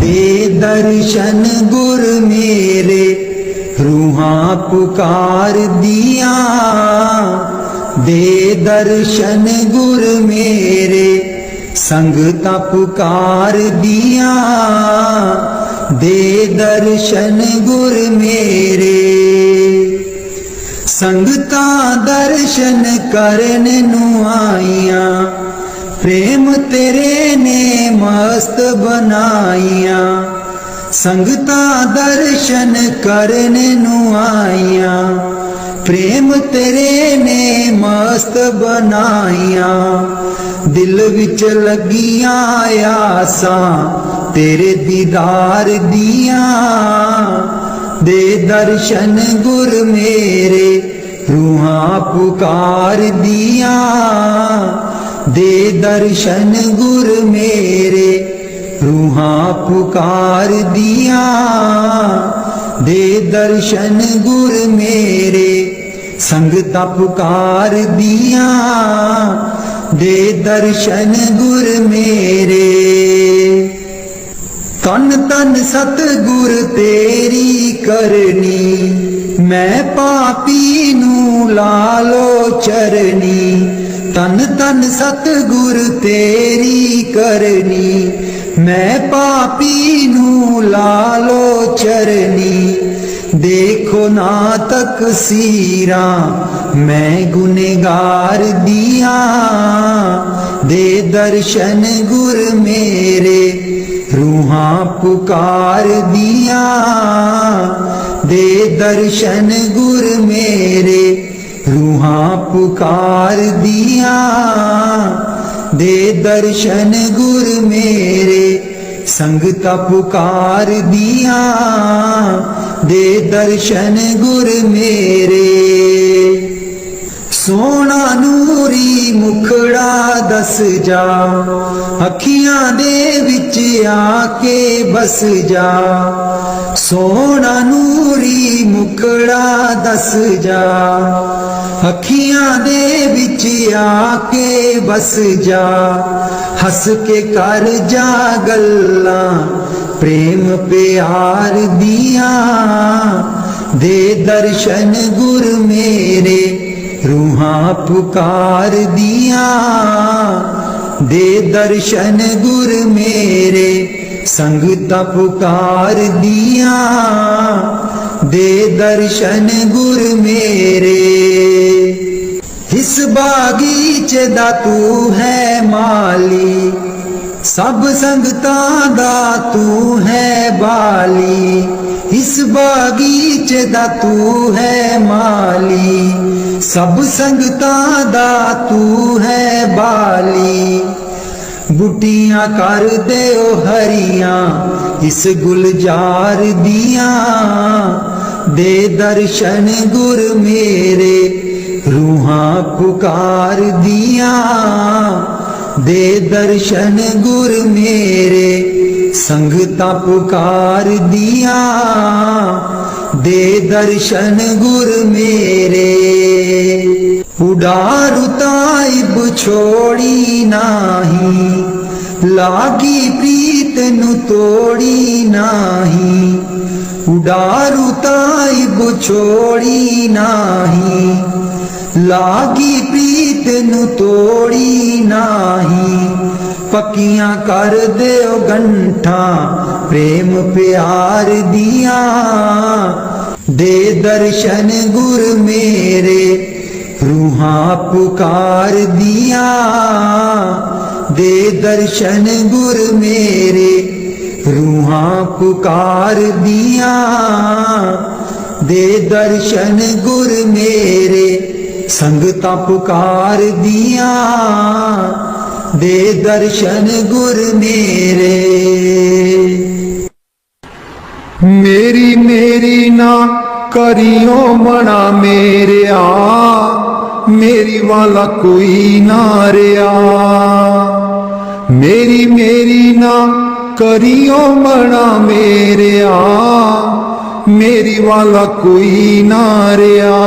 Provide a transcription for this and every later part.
दे दर्शन गुर मेरे रूहां पुकार दिया। दे दर्शन गुर मेरे संगतां पुकार दिया। दे दर्शन गुर मेरे संगतां दर्शन करन नूं आईयां। प्रेम तेरे ने मस्त बनाईया। संगतां दर्शन करन नूं आईया। प्रेम तेरे ने मस्त बनाईया। दिल विच लगियां आसां तेरे दीदार दिया। दे दर्शन गुर मेरे रूहां पुकार दिया। दे दर्शन गुर मेरे रूहां पुकार दिया। दे दर्शन गुर मेरे संगतां पुकार दिया। दे दर्शन गुर मेरे तन तन सतगुर तेरी करनी। मैं पापी नूं लालो चरनी। तन तन सतगुर तेरी करनी। मैं पापी नूं लालो चरनी। देखो ना तकसीरा मैं गुनहगार दिया। दे दर्शन गुर मेरे रूहां पुकार दिया। दे दर्शन गुर मेरे रूहां पुकार दिया। दे दर्शन गुर मेरे संगतां पुकार दिया। दे दर्शन गुर मेरे सोना नूरी मुखड़ा दस जा। अखियां दे विच आके बस जा। सोना नूरी मुखड़ा दस जा। अखियां दे विच आके बस जा। हस के कर जा गल्लां प्रेम प्यार दिया। दे दर्शन गुर मेरे रूहां पुकार दिया। दे दर्शन गुर मेरे संगतां पुकार दिया। दे दर्शन गुर मेरे इस बागीचे दा तू है माली। सब संगतां दा तू है बाली। इस बागीचे दा तू है माली। सब संगतां दा तू है बाली। बूटियां कर देओ हरियां इस गुलजार दिया। दे दर्शन गुर मेरे रूहां पुकार दिया। दे दर्शन गुर मेरे संगतां पुकार दिया। दे दर्शन गुर मेरे उडारू ताइब छोड़ी नाही। लागी प्रीत नु तोड़ी नाही। उडारू ताइब छोड़ी नाही। लागी प्रीत नु तोड़ी नाही। पक्कियां कर देओ गंठा प्रेम प्यार दिया। दे दर्शन गुर मेरे रूहां पुकार दिया। दे दर्शन गुर मेरे रूहां पुकार दिया। दे दर्शन गुर मेरे संगतां पुकार दिया। दे दर्शन गुर मेरे मेरी मेरी ना करियो मना मेरे आ। मेरी वाला कोई ना रिया। मेरी मेरी ना करियो मना मेरे आ। मेरी वाला कोई ना रिया।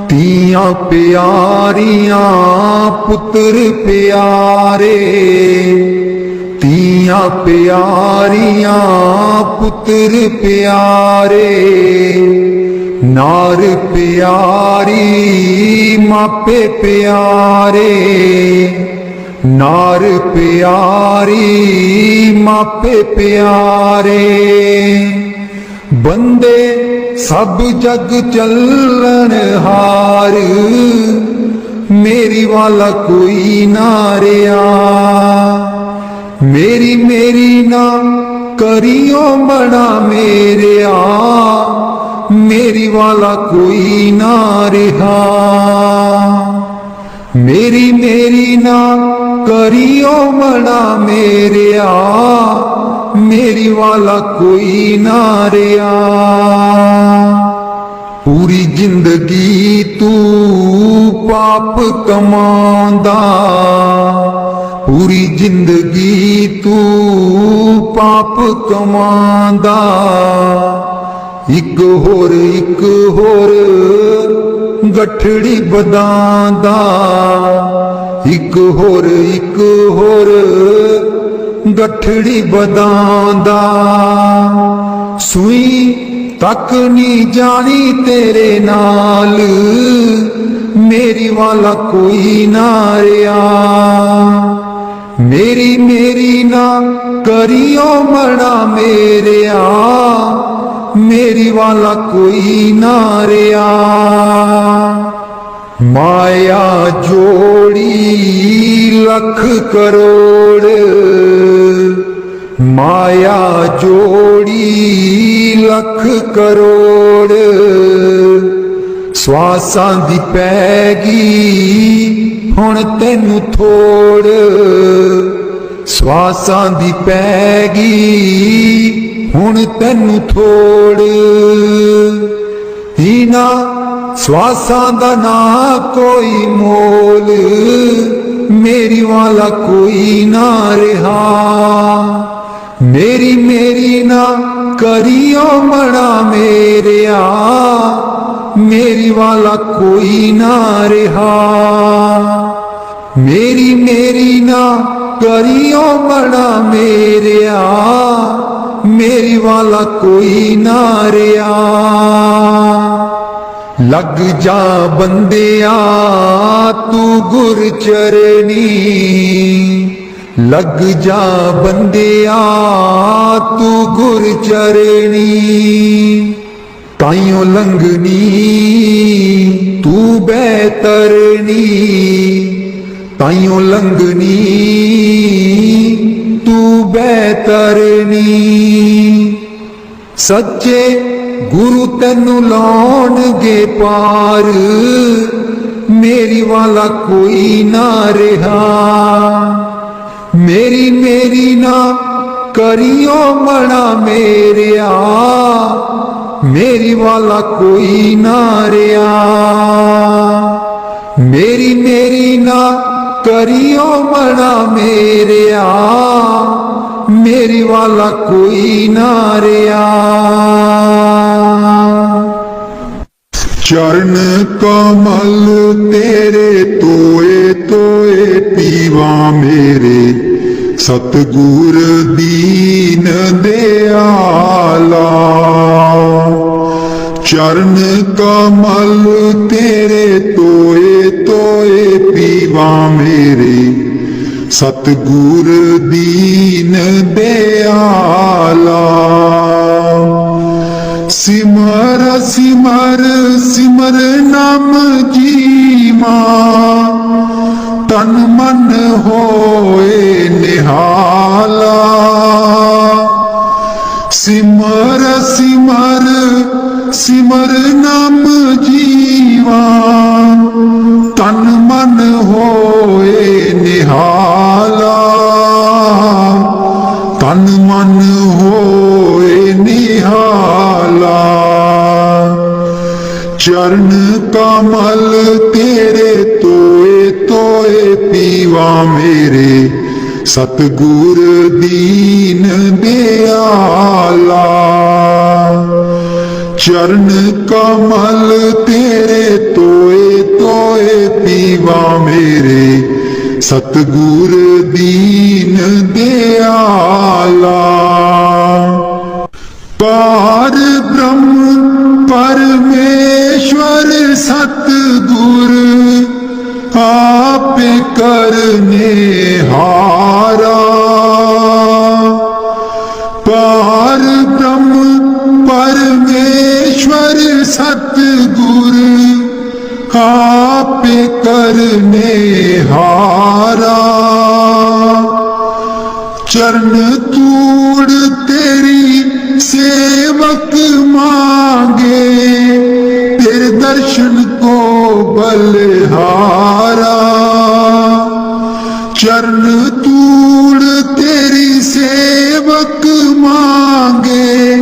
तियां प्यारियां पुत्र प्यारे। ਧੀਆਂ ਪਿਆਰੀਆਂ ਪੁੱਤਰ ਪਿਆਰੇ, ਨਾਰ ਪਿਆਰੀ ਮਾਪੇ ਪਿਆਰੇ, ਨਾਰ ਪਿਆਰੀ ਮਾਪੇ ਪਿਆਰੇ। ਬੰਦੇ ਸਭ ਜਗ ਚੱਲਣ ਹਾਰ, ਮੇਰੀ ਵਾਲਾ ਕੋਈ ਨਾ ਰਿਆ। ਮੇਰੀ ਮੇਰੀ ਨਾ ਕਰਿਓ ਮਣਾ ਮੇਰਿਆ, ਮੇਰੀ ਵਾਲਾ ਕੋਈ ਨਾ ਰਿਹਾ। ਮੇਰੀ ਮੇਰੀ ਨਾ ਕਰਿਓ ਮਣਾ ਮੇਰਿਆ, ਮੇਰੀ ਵਾਲਾ ਕੋਈ ਨਾ ਰਿਹਾ। ਪੂਰੀ ਜ਼ਿੰਦਗੀ ਤੂੰ ਪਾਪ ਕਮਾਉਂਦਾ, ਪੂਰੀ ਜ਼ਿੰਦਗੀ ਤੂੰ ਪਾਪ ਕਮਾਉਂਦਾ। ਇੱਕ ਹੋਰ ਗੱਠੜੀ ਬਦਾਂਦਾ, ਇੱਕ ਹੋਰ ਗੱਠੜੀ ਬਦਾਂਦਾ। ਸੂਈ ਤੱਕ ਨਹੀਂ ਜਾਣੀ ਤੇਰੇ ਨਾਲ, ਮੇਰੀ ਵਾਲਾ ਕੋਈ ਨਾ ਰਿਆ। ਮੇਰੀ ਮੇਰੀ ਨਾ ਕਰਿਓ ਮਣਾ ਮੇਰਿਆ, ਮੇਰੀ ਵਾਲਾ ਕੋਈ ਨਾ ਰਿਆ। ਮਾਇਆ ਜੋੜੀ ਲੱਖ ਕਰੋੜ, ਮਾਇਆ ਜੋੜੀ ਲੱਖ ਕਰੋੜ। ਸਵਾਸਾਂ ਦੀ ਪੈ ਗਈ ਹੁਣ ਤੈਨੂੰ ਥੋੜ, ਸਵਾਸਾਂ ਦੀ ਪੈ ਗਈ ਹੁਣ ਤੈਨੂੰ ਥੋੜ। ਹੀਨਾ ਸਵਾਸਾਂ ਦਾ ਨਾ ਕੋਈ ਮੋਲ, ਮੇਰੀ ਵਾਲਾ ਕੋਈ ਨਾ ਰਿਹਾ। ਮੇਰੀ ਮੇਰੀ ਨਾ ਕਰਿਓ ਮਣਾ ਮੇਰਿਆ, ਮੇਰੀ ਵਾਲਾ ਕੋਈ ਨਾ ਰਿਹਾ। ਮੇਰੀ ਮੇਰੀ ਨਾ ਕਰਿਓ ਮਣਾ ਮੇਰਿਆ, ਮੇਰੀ ਵਾਲਾ ਕੋਈ ਨਾ ਰਿਹਾ। ਲੱਗ ਜਾ ਬੰਦਿਆ ਤੂੰ ਗੁਰ ਚਰਨੀ, ਲੱਗ ਜਾ ਬੰਦਿਆ ਤੂੰ ਗੁਰ ਚਰਨੀ। ਤਾਈਓ ਲੰਘਨੀ ਤੂੰ ਬੈਤਰਨੀ, ਤਾਈਓ ਲੰਘਨੀ ਤੂੰ ਬੈਤਰਨੀ। ਸੱਚੇ ਗੁਰੂ ਤੈਨੂੰ ਲਾਉਣਗੇ ਪਾਰ, ਮੇਰੀ ਵਾਲਾ ਕੋਈ ਨਾ ਰਿਹਾ। ਮੇਰੀ ਮੇਰੀ ਨਾ ਕਰਿਓ ਮਣਾ ਮੇਰਿਆ, ਮੇਰੀ ਵਾਲਾ ਕੋਈ ਨਾ ਰਿਹਾ। ਮੇਰੀ ਮੇਰੀ ਨਾ ਕਰਿਓ ਮਣਾ ਮੇਰਿਆ, ਮੇਰੀ ਵਾਲਾ ਕੋਈ ਨਾ ਰਿਹਾ। ਚਰਨ ਕਮਲ ਤੇਰੇ ਤੋਏ ਤੋਏ ਪੀਵਾ ਮੇਰੇ, ਸਤਿਗੁਰ ਦੀਨ ਦਿਆਲਾ। ਚਰਨ ਕਮਲ ਤੇਰੇ ਤੋਏ ਤੋਏ ਪੀਵਾ ਮੇਰੇ, ਸਤਿਗੁਰ ਦੀਨ ਦਿਆਲਾ। ਸਿਮਰ ਸਿਮਰ ਸਿਮਰ ਨਾਮ ਜੀਵਾ, ਤਨ ਮਨ ਹੋਏ ਨਿਹਾਲਾ। ਸਿਮਰ ਸਿਮਰ ਸਿਮਰ ਨਾਮ ਜੀਵਾ, ਤਨ ਮਨ ਹੋਏ ਨਿਹਾਲਾ। ਤਨ ਮਨ ਹੋਏ ਨਿਹਾਲਾ। ਚਰਨ ਕਮਲ ਤੇਰੇ ਤੋਏ ਤੋਏ ਪੀਵਾ ਮੇਰੇ, ਸਤਿਗੁਰ ਦੀਨ ਦਿਆਲਾ। ਚਰਨ ਕਮਲ ਤੇਰੇ ਤੋਏ ਤੋਏ ਪੀਵਾ ਮੇਰੇ, ਸਤਿਗੁਰ ਦੀਨ ਦਿਆਲਾ। करने हारा। चरण तूड़ तेरी सेवक मांगे, तेरे दर्शन को बलिहारा। चरण तूड़ तेरी सेवक मांगे,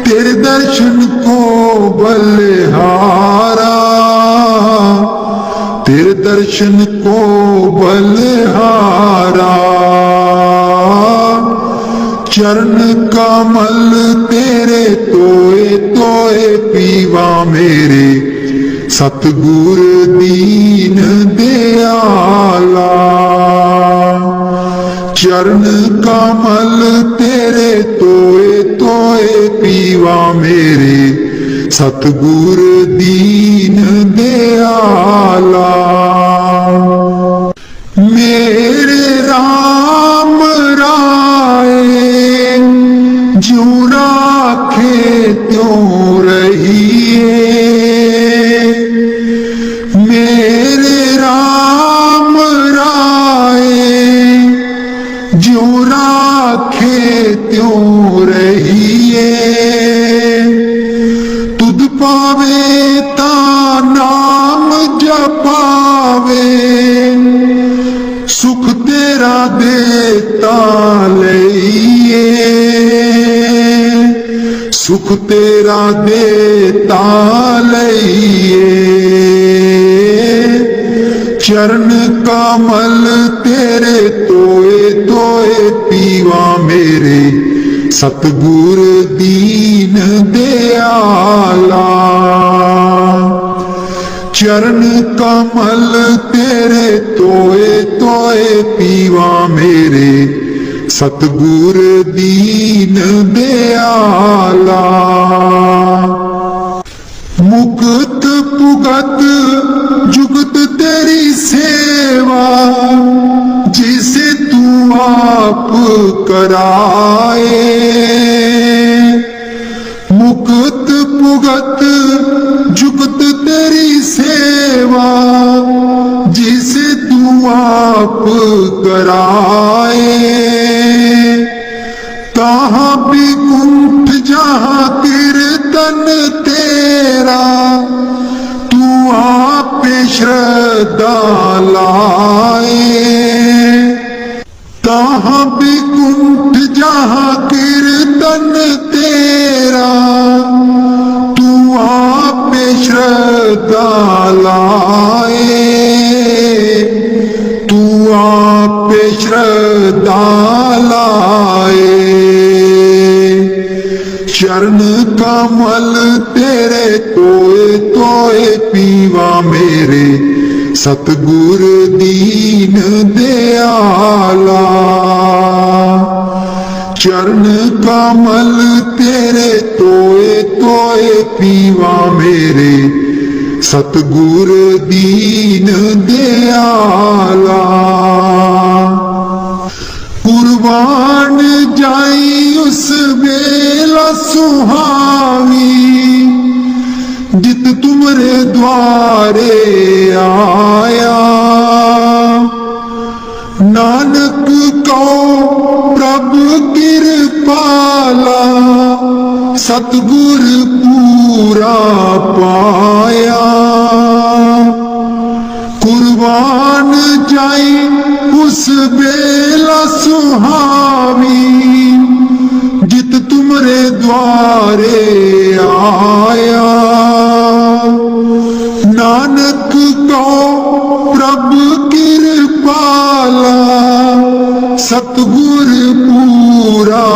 तेरे दर्शन को बलिहारा। तेरे दर्शन को बलिहारा। चरण कमल तेरे तोए तोए पीवा मेरे, सतगुर दीन दयाला। चरण कमल तेरे तोए तोए पीवा मेरे, सतगुर दीन दयाला। मेरे राम राय ज्यों राखे त्यों रहिए। मेरे राम राय ज्यों राखे त्यों रहिए। तुध पावे ता नाम जपावे, सुख तेरा देता लइए। सुख तेरा देता लइए। चरण कमल तेरे तोए तोए पीवा मेरे, सतगुर दीन दयाला। चरण कमल तेरे तोए तोए पीवा मेरे, सतगुर दीन दयाला। मुक्त पुगत जुगत तेरी सेवा, जिसे तू आप कराए। मुक्त पुगत जुगत तेरी सेवा, जिसे तू आप कराए। तहाँ भी कुंठ जहाँ कीर्तन तेरा, तू आप श्रद्धा लाए। तहाँ भी कुंठ जहाँ कीर्तन तेरा, तू आप श्रद्धा लाए। तू आप श्रद्धा लाए। चरण कमल तेरे तोए तोए पीवा मेरे, सतगुर दीन दयाला। चरण कमल तेरे तोए तोए पीवा मेरे, सतगुर दीन दयाला। कुर्बान जाई उस बेला सुहावी, जित तुमरे द्वारे आया। नानक को प्रभु कृपाला, सतगुर पूरा पाया। कुर्बान जाई उस बेला सुहावी, जित तुमरे द्वारे आया। नानक को प्रभु कृपाला, सतगुर पूरा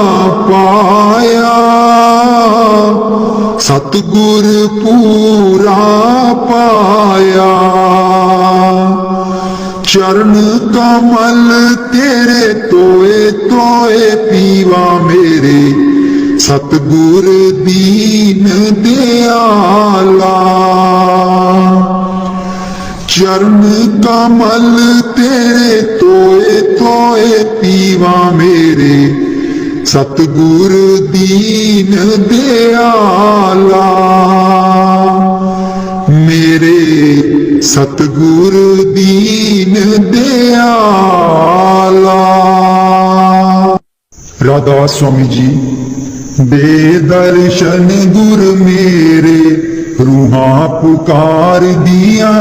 पाया। सतगुर पूरा पाया। चरण कमल तेरे तोए तोए पीवा मेरे, सतगुर दीन दयाला। चरण कमल तेरे तोए तोए पीवा मेरे, सतगुर दीन दयाला। मेरे ਸਤਿਗੁਰ ਦੀਨ ਦਿਆਲਾ। ਰਾਧਾਸ स्वामी जी। बेदर्शन गुर मेरे रूहां पुकार दिया,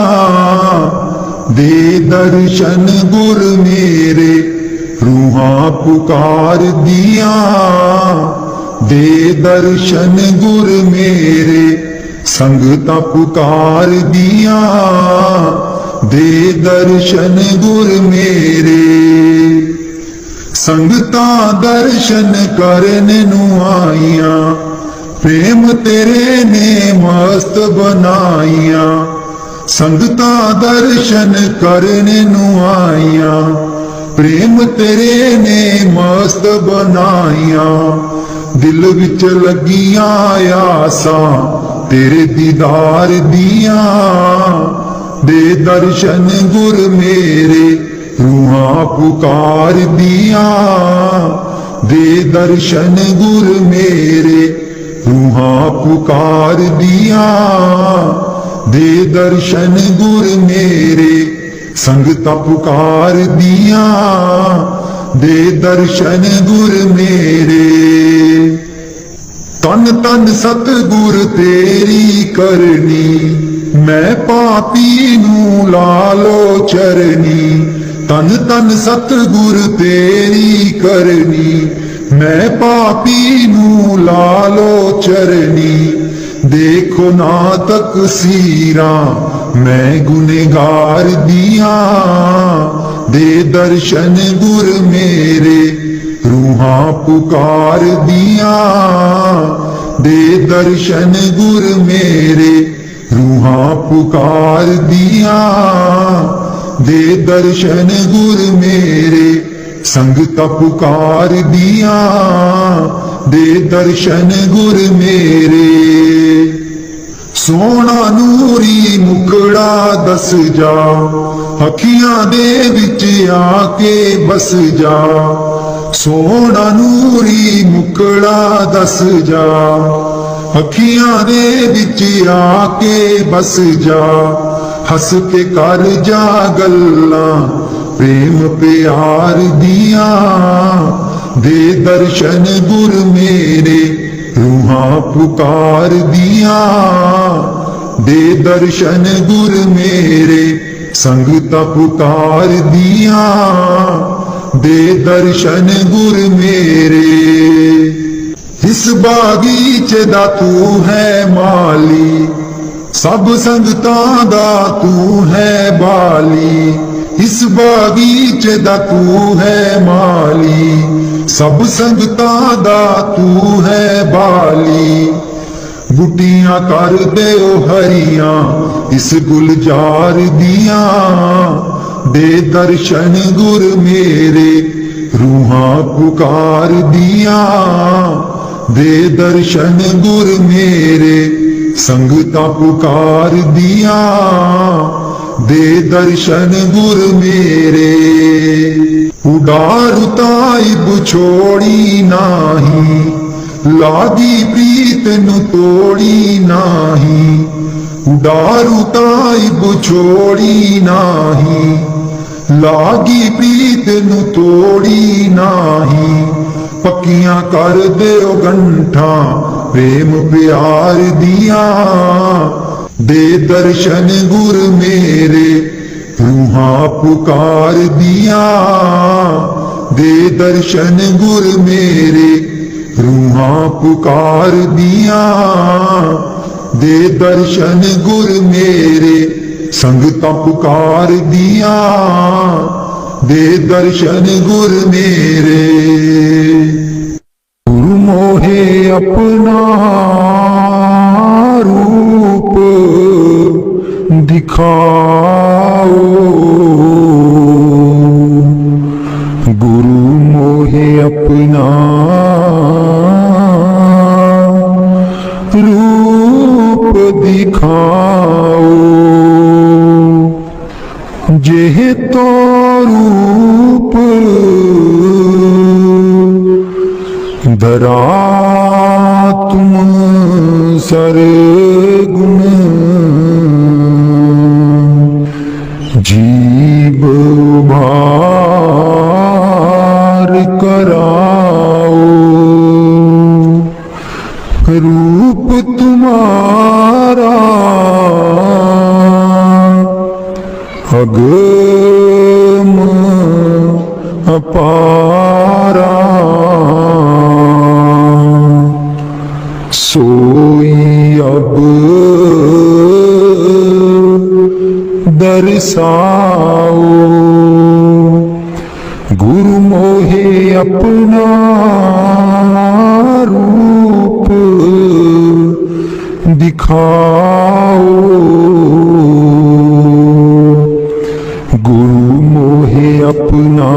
दे दर्शन गुर मेरे रूहां पुकार दिया, दे दर्शन गुर मेरे संगता पुकार दिया, दे दर्शन गुर मेरे। संगता दर्शन करने नू आईया, प्रेम तेरे ने मस्त बनाईया। संगता दर्शन करने नू आईया, प्रेम तेरे ने मस्त बनाईया। दिल विच लगिया आसां तेरे दीदार दिया, दे दर्शन गुर मेरे रूहां पुकार दिया, दे दर्शन गुर मेरे रूहां पुकार दिया, दे दर्शन गुर मेरे संगता पुकार दिया, दे दर्शन गुर मेरे। तन तन सतगुर तेरी करनी, मैं पापी नू लालो चरनी। तन तन सतगुर तेरी करनी, मैं पापी नू लालो चरनी। देखो ना तकसीरा मैं गुनेगार दिया, दे दर्शन गुर मेरे रूहां पुकार दिया, दे दर्शन गुर मेरे रूहां पुकार दिया, दे दर्शन गुर मेरे संगता पुकार दिया, दे दर्शन गुर मेरे। सोना नूरी मुखड़ा दस जा, अखियां दे विच आके बस जा। सोना नूरी मुखड़ा दस जा, अखियां दे विच आके बस जा। हस के कर जा गल्लां प्रेम प्यार दिया, दे दर्शन गुर मेरे रूहां पुकार दिया, दे दर्शन गुर मेरे संगता पुकार दिया, दे दर्शन गुर मेरे। इस बागीचे दा तू है माली, सब संगतां दा तू है बाली। इस बागीचे दा तू है माली, सब संगतां दा तू है बाली। बूटियां कर दे ओ हरियां इस गुलजार दिया, दे दर्शन गुर मेरे रूहां पुकार दिया, दे दर्शन गुर मेरे संगता पुकार दिया, दे दर्शन गुर मेरे। उडारू ताइब छोड़ी नाही, लागी प्रीत नु तोड़ी नाही। उडारू ताइब छोड़ी नाही, लागी प्रीत नु तोड़ी नाही। पक्कियां कर दियो गंठा प्रेम प्यार दिया, दे दर्शन गुर मेरे रूहां पुकार दिया, दे दर्शन गुर मेरे रूहां पुकार दिया, दे दर्शन गुर मेरे संगता पुकार दिया, दे दर्शन गुर मेरे। गुरु मोहे अपना रूप दिखाओ, गुरु मोहे अपना रूप दिखाओ। जेह तो रूप धरा तुम सरगुण, रूप तुम्हारा अगम अपारा, सोई अब दर्शाओ, गुरु मोहे अपना रूप दिखाओ, गुरु मोहे अपना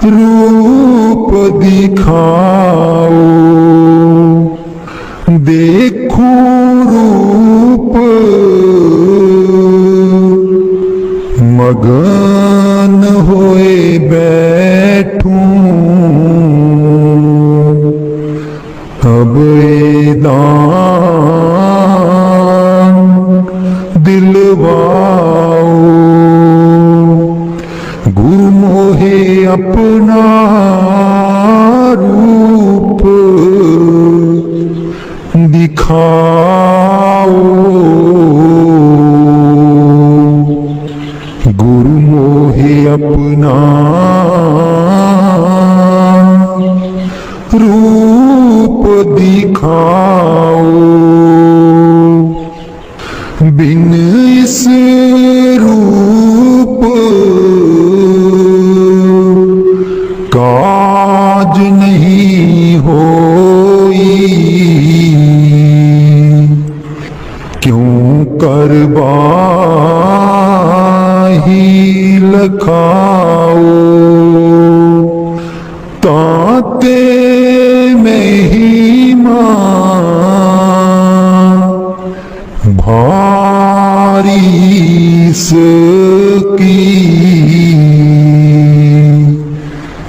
रूप दिखाओ। देखो रूप मगन होए बैठूं, अब दान दिलवाओ, गुरु मोहे अपना रूप दिखाओ, गुरु मोहे अपना रूप दिखाओ। बिन इस रूप काज नहीं होई, क्यों कर बाही लखाओ, ताते में ही भारी सकी,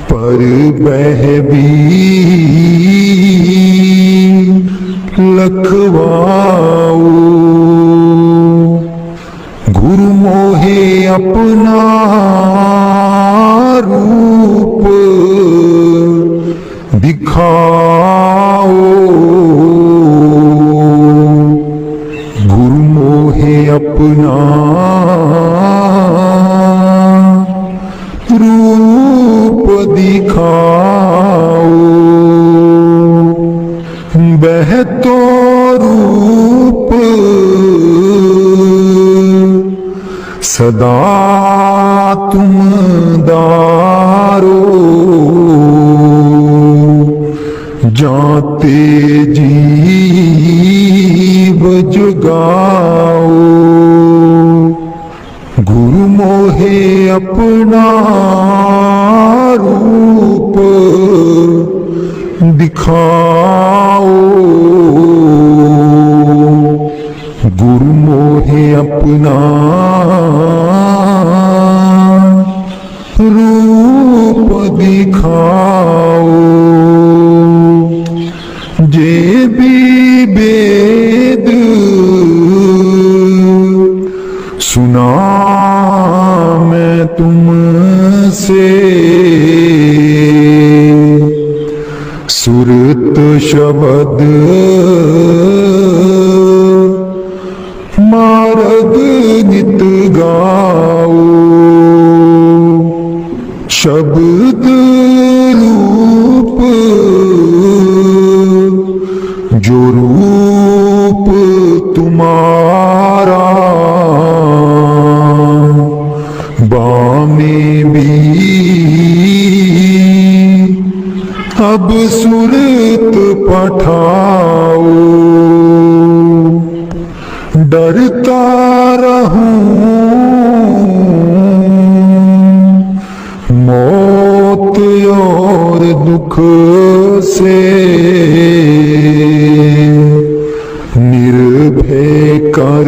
पर बह भी लखवाओ, गुरु मोहे अपना रूप दिखाओ, गुरु मोहे अपना रूप दिखाओ। वह तो रूप सदा तुम दारो, जाते जीव जुगाओ, गुरु मोहे अपना रूप दिखाओ, गुरु मोहे अपना रूप दिखाओ। जे भी वेद सुना मैं तुमसे, सुरत शब्द मार्ग नित गाओ, शब्द रूप जो रूप तुम्हारा, बामे भी अब सुरत पठाओ, डरता रहूं मौत और दुख से, निर्भय कर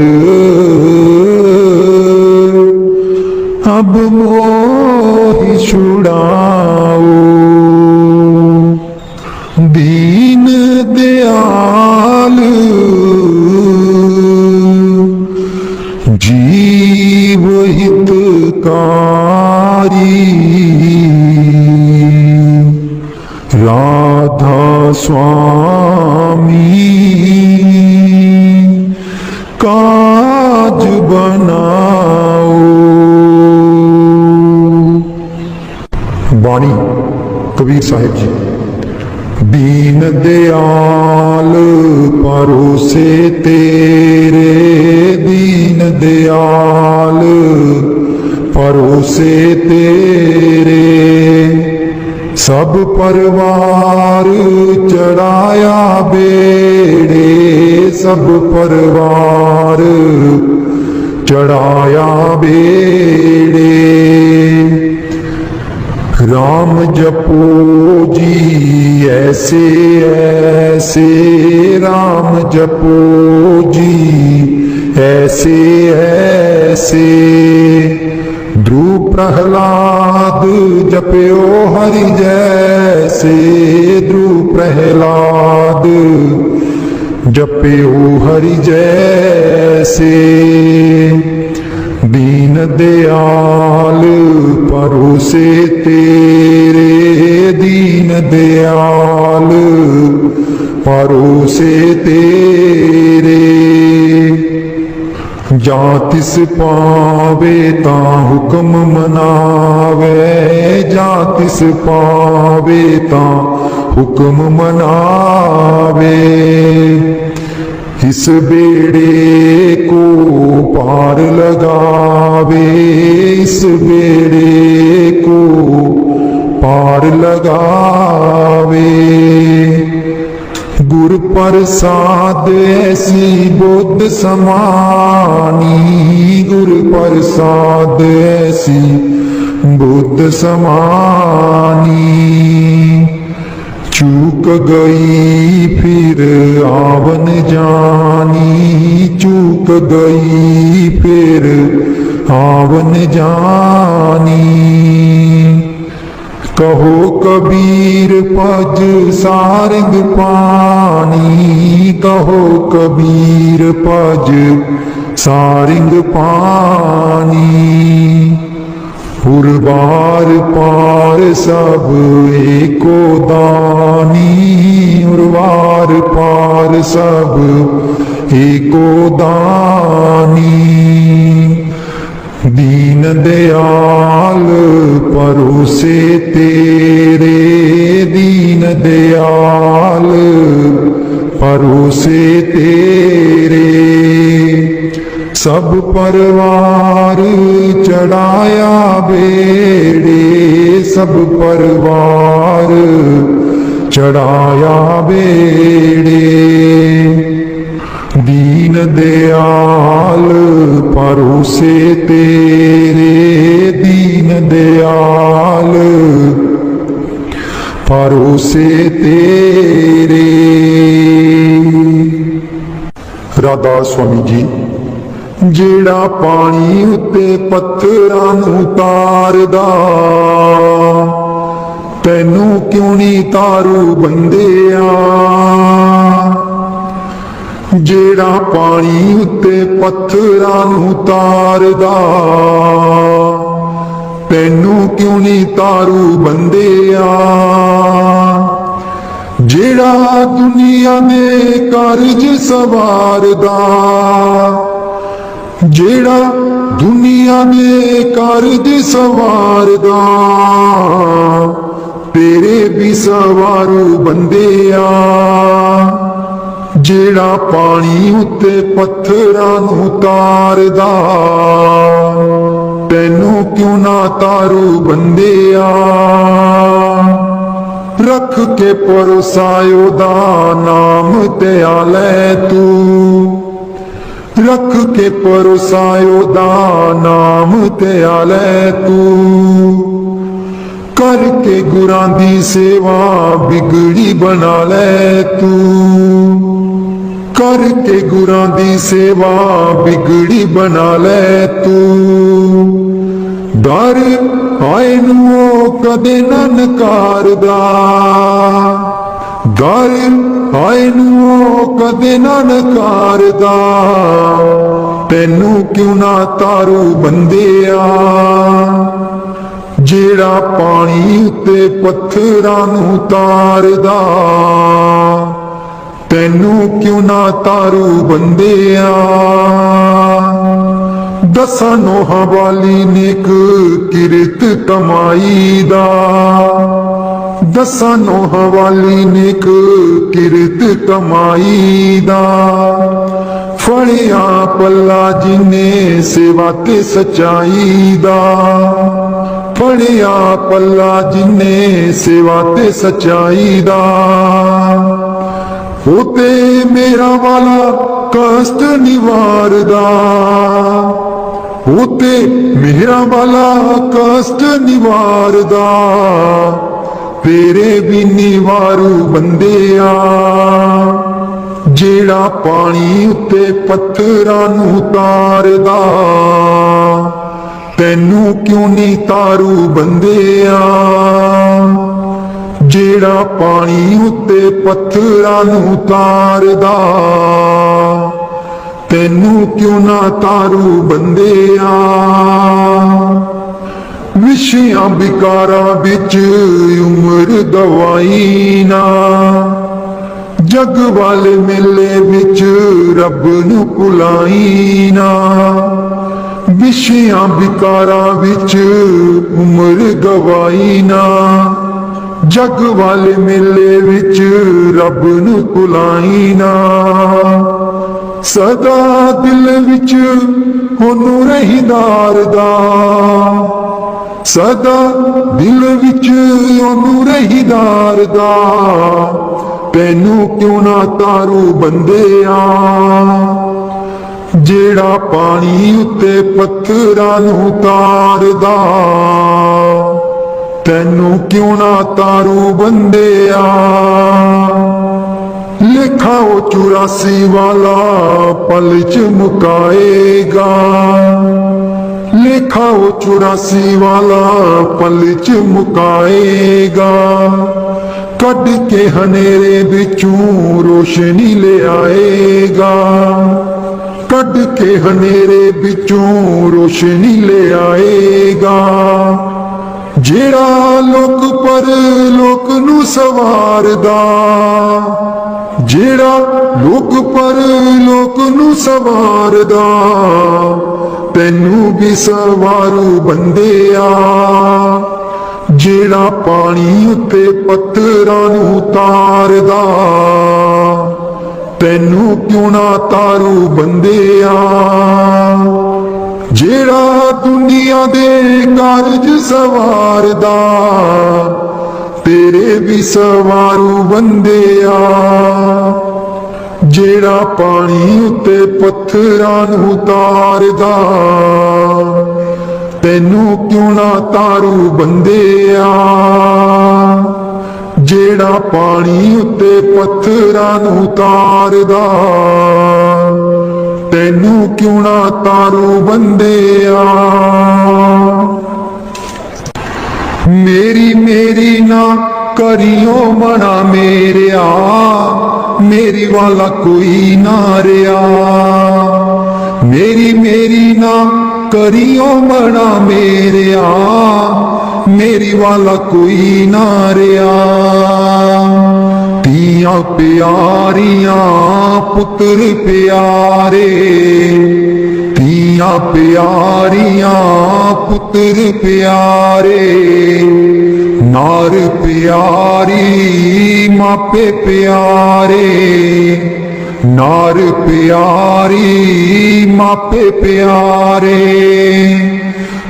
अब मोहि छुड़ाओ, दीन दयाल जीव हितकारी, राध स्वामी काज बनाओ। बाणी कबीर साहिब जी। दीन दयाल परोसे तेरे, दीन दयाल परोसे तेरे, सब परिवार चढ़ाया बेड़े, सब परिवार चढ़ाया बेड़े। राम जपो जी ऐसे ऐसे, राम जपो जी ऐसे ऐसे। ध्रुव प्रहलाद जप्यो हरि जैसे, ध्रुव प्रहलाद जप्यो हरि जैसे। दीन दयाल परोसे तेरे, दीन दयाल परोसे तेरे। जां तिस पावे तां हुक्म मनावे, जां तिस पावे तां हुक्म मनावे। इस बेड़े को पार लगावे, इस बेड़े को पार लगावे। गुर प्रसाद ऐसी बुद्ध समानी, गुर प्रसाद ऐसी बुद्ध समानी। चूक गई फिर आवन जानी, चूक गई फिर आवन जानी। कहो कबीर पज सारंग पानी, कहो कबीर पज सारंग पानी। उर्वार पार सब एको दानी, उर्वार पार सब एको दानी। दीन दयाल परोसे तेरे, दीन दयाल परोसे तेरे। सब परिवार चढ़ाया बेड़े, सब परिवार चढ़ाया बेड़े। दीन दयाल परोसे तेरे, दीन दयाल परोसे तेरे। राधा स्वामी जी। जेड़ा पानी उत्ते पत्थरां नूं तारदा, तैनू क्यों नहीं तारू बंदिया। जेड़ा पानी उत्ते पत्थरां नूं तारदा, तैनू क्यों नहीं तारू बंदिया। जेड़ा दुनिया दे कारज सवारदा, जेड़ा दुनिया दे कारज सवारदा, तेरे भी सवारू बंदिया। जेड़ा पानी उत्ते पत्थरां नूं तारदा, तैनू क्यों ना तारू बंदिया। रख के परोसायो दा नाम ते आले तू, रख के परोसायो दा नाम ते आले तू। करके गुरां दी सेवा बिगड़ी बना ले तू, करके गुरां दी सेवा बिगड़ी बना ले तू। दर आए नूं कदे ना नकारदा, दर आए नूं कदे ना नकारदा। तैनू क्यों ना तारू बंदिया। ਜਿਹੜਾ ਪਾਣੀ ਉੱਤੇ ਪੱਥਰਾਂ ਨੂੰ ਤਾਰਦਾ, ਤੈਨੂੰ ਕਿਉਂ ਨਾ ਤਾਰੂ ਬੰਦਿਆ। ਦਸਾਂ ਨੋਹਾਂ ਵਾਲੀ ਨੇਕ ਕਿਰਤ ਕਮਾਈ ਦਾ, ਦਸਾਂ ਨੋਹਾਂ ਵਾਲੀ ਨੇਕ ਕਿਰਤ ਕਮਾਈ ਦਾ। ਫੜਿਆ ਪੱਲਾ ਜਿਨੇ ਸੇਵਾ ਤੇ ਸਚਾਈ ਦਾ, ਫੜਿਆ ਪੱਲਾ ਜਿਨੇ ਸੇਵਾ ਤੇ ਸਚਾਈ ਦਾ। ਉਹ ਤੇ ਮੇਰਾ ਵਾਲਾ ਕਸ਼ਟ ਨਿਵਾਰਦਾ, ਉਹ ਤੇ ਮੇਰਾ ਵਾਲਾ ਕਸ਼ਟ ਨਿਵਾਰਦਾ। ਤੇਰੇ ਵੀ ਨਿਵਾਰੂ ਬੰਦਿਆ। ਜਿਹੜਾ ਪਾਣੀ ਉੱਤੇ ਪੱਥਰਾਂ ਨੂੰ ਤਾਰਦਾ, ਤੈਨੂੰ ਕਿਉਂ ਨਹੀਂ ਤਾਰੂ ਬੰਦਿਆ। ਜਿਹੜਾ ਪਾਣੀ ਉੱਤੇ ਪੱਥਰਾਂ ਨੂੰ ਤਾਰਦਾ, ਤੈਨੂੰ ਕਿਉਂ ਨਾ ਤਾਰੂ ਬੰਦਿਆ। ਵਿਸ਼ਿਆਂ ਵਿਕਾਰਾਂ ਵਿੱਚ ਉਮਰ ਗਵਾਈ ਨਾ, ਜਗ ਵਾਲੇ ਮੇਲੇ ਵਿੱਚ ਰੱਬ ਨੂੰ ਭੁਲਾਈ ਨਾ। ਵਿਸ਼ਿਆਂ ਵਿਕਾਰਾਂ ਵਿੱਚ ਉਮਰ ਗਵਾਈ ਨਾ, ਜਗ ਵਾਲੇ ਮੇਲੇ ਵਿੱਚ ਰੱਬ ਨੂੰ ਭੁਲਾਈ ਨਾ। ਸਦਾ ਦਿਲ ਵਿੱਚ ਉਹਨੂੰ ਰਹਿੰਦਾਰ ਦਾ, ਸਦਾ ਦਿਲ ਵਿੱਚ ਉਹਨੂੰ ਰਹਿੰਦਾਰ ਦਾ। ਤੈਨੂੰ ਕਿਉਂ ਨਾ ਤਾਰੂ ਬੰਦਿਆ। ਜਿਹੜਾ ਪਾਣੀ ਉੱਤੇ ਪੱਥਰਾਂ ਨੂੰ ਤਾਰਦਾ, ਤੈਨੂੰ ਕਿਉਂ ਨਾ ਤਾਰੂ ਬੰਦਿਆ। ਲੇਖਾ ਉਹ 84 ਵਾਲਾ ਪਲ ਚ ਮੁਕਾਏਗਾ, ਲੇਖਾ ਉਹ 84 ਵਾਲਾ ਪਲ ਚ ਮੁਕਾਏਗਾ। ਕੱਢ ਕੇ ਹਨੇਰੇ ਵਿੱਚੋਂ ਰੋਸ਼ਨੀ ਲਿਆਏਗਾ, ਕੱਢ ਕੇ ਹਨੇਰੇ ਵਿੱਚੋਂ ਰੋਸ਼ਨੀ ਲਿਆਏਗਾ। ਜਿਹੜਾ ਲੋਕ ਪਰ ਲੋਕ ਨੂੰ ਸਵਾਰਦਾ, ਜਿਹੜਾ ਲੋਕ ਪਰ ਲੋਕ ਨੂੰ ਸਵਾਰਦਾ। ਤੈਨੂੰ ਵੀ ਸਵਾਰੂ ਬੰਦਿਆ। ਜਿਹੜਾ ਪਾਣੀ ਉੱਤੇ ਪੱਥਰਾਂ ਨੂੰ ਤਾਰਦਾ, ਤੈਨੂੰ ਕਿਉਂ ਨਾ ਤਾਰੂ ਬੰਦਿਆ। ਜਿਹੜਾ ਦੁਨੀਆ ਦੇ ਕਾਰਜ ਸਵਾਰਦਾ, ਤੇਰੇ ਵੀ ਸਵਾਰੂ ਬੰਦਿਆ। ਜਿਹੜਾ ਪਾਣੀ ਉੱਤੇ ਪੱਥਰਾਂ ਨੂੰ ਤਾਰਦਾ, ਤੈਨੂੰ ਕਿਉਂ ਨਾ ਤਾਰੂ ਬੰਦਿਆ। ਜਿਹੜਾ ਪਾਣੀ ਉੱਤੇ ਪੱਥਰਾਂ ਨੂੰ ਤਾਰਦਾ, ਤੈਨੂੰ ਕਿਉਂ ਨਾ ਤਾਰੂ ਬੰਦਿਆ। ਮੇਰੀ ਮੇਰੀ ਨਾ ਕਰਿਓ ਮਨਾ ਮੇਰਿਆ, ਮੇਰੀ ਵਾਲਾ ਕੋਈ ਨਾ ਰਿਆ। ਮੇਰੀ ਮੇਰੀ ਨਾ ਕਰਿਓ ਮਨਾ ਮੇਰਿਆ, ਮੇਰੀ ਵਾਲਾ ਕੋਈ ਨਾ ਰਿਆ। ਧੀਆਂ ਪਿਆਰੀਆਂ ਪੁੱਤਰ ਪਿਆਰੇ, ਧੀਆਂ ਪਿਆਰੀਆਂ ਪੁੱਤਰ ਪਿਆਰੇ। ਨਾਰ ਪਿਆਰੀ ਮਾਪੇ ਪਿਆਰੇ, ਨਾਰ ਪਿਆਰੀ ਮਾਪੇ ਪਿਆਰੇ।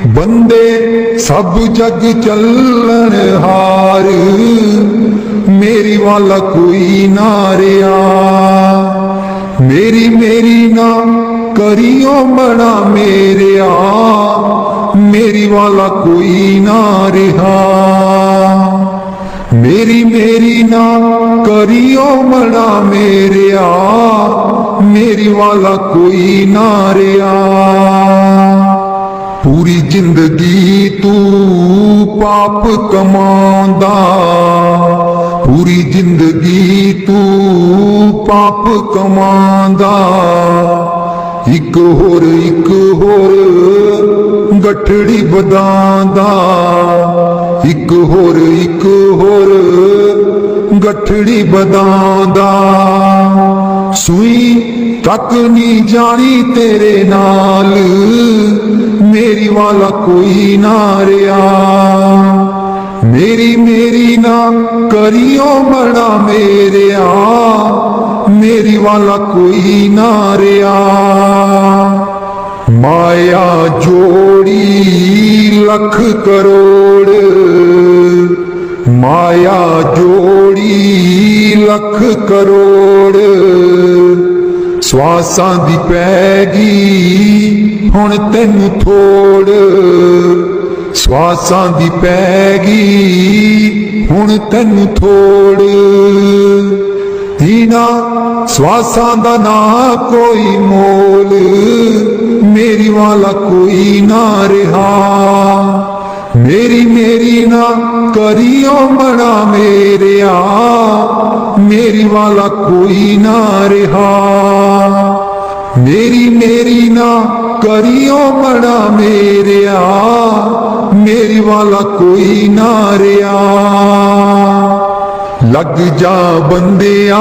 ਬੰਦੇ ਸਭ ਜਗ ਚੱਲਣ ਹਾਰ, ਮੇਰੀ ਵਾਲਾ ਕੋਈ ਨਾ ਰਿਆ। ਮੇਰੀ ਮੇਰੀ ਨਾ ਕਰਿਓ ਮਨਾ ਮੇਰਿਆ, ਮੇਰੀ ਵਾਲਾ ਕੋਈ ਨਾ ਰਿਹਾ। ਮੇਰੀ ਮੇਰੀ ਨਾ ਕਰਿਓ ਮਨਾ ਮੇਰਿਆ, ਮੇਰੀ ਵਾਲਾ ਕੋਈ ਨਾ ਰਿਹਾ। ਪੂਰੀ ਜ਼ਿੰਦਗੀ ਤੂੰ ਪਾਪ ਕਮਾਉਂਦਾ, ਪੂਰੀ ਜ਼ਿੰਦਗੀ ਤੂੰ ਪਾਪ ਕਮਾਉਂਦਾ। ਇੱਕ ਹੋਰ गठड़ी बदांदा एक होर गठड़ी बदांदा सुई तक नहीं जानी तेरे नाल मेरी वाला कोई ना रिया मेरी ना करियो बड़ा मेरिया मेरी वाला कोई ना रिया माया जोड़ी लख करोड़ माया जोड़ी लख करोड़ स्वासां दी पैगी हुण तैनू थोड़ स्वासां दी पैगी हुण तैनू थोड़ इना स्वासां दा ना कोई मोल मेरी वाला कोई ना रहा मेरी ना करियो बड़ा मेरिया मेरी वाला कोई ना रहा मेरी ना करियो बड़ा मेरिया मेरी वाला कोई ना रहा लग जा बंदिया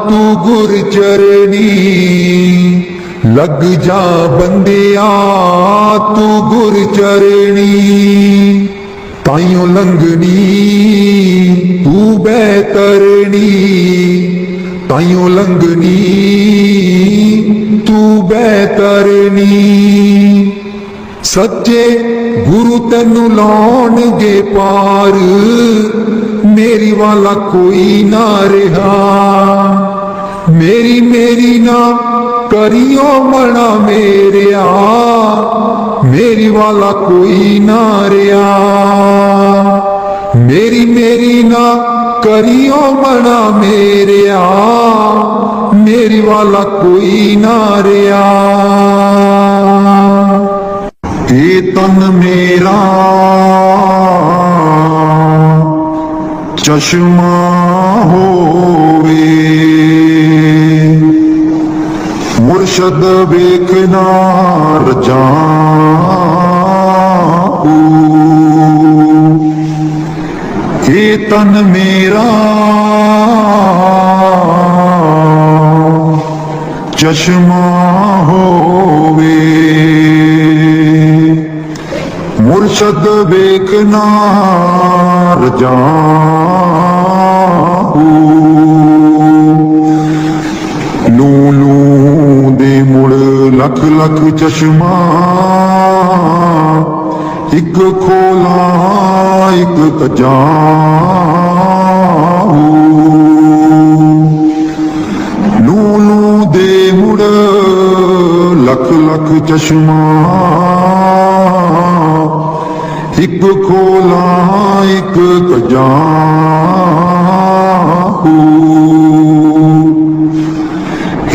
तू गुर चरनी लग जा बंदिया तू गुर चरनी ताइयों लंघनी तू बैतरनी ताइयों लंघनी तू बैतरनी सच्चे गुरु तेनू लाउणगे पार मेरी वाला कोई ना रहा मेरी ना करियो बड़ा मेरिया मेरी वाला कोई ना रहा मेरी ना करियो बड़ा मेरिया मेरी वाला कोई ना रहा ये तन मेरा चश्मा होवे मुर्शद वेखना रजाऊ ये तन मेरा चश्मा होवे मुर्शद वेखना रजाऊ लू लू दे मुड़ लख लख चश्मा एक खोला एक कजाऊ लू लू दे मुड़ लख लख चश्मा एक खोला एक कजाऊ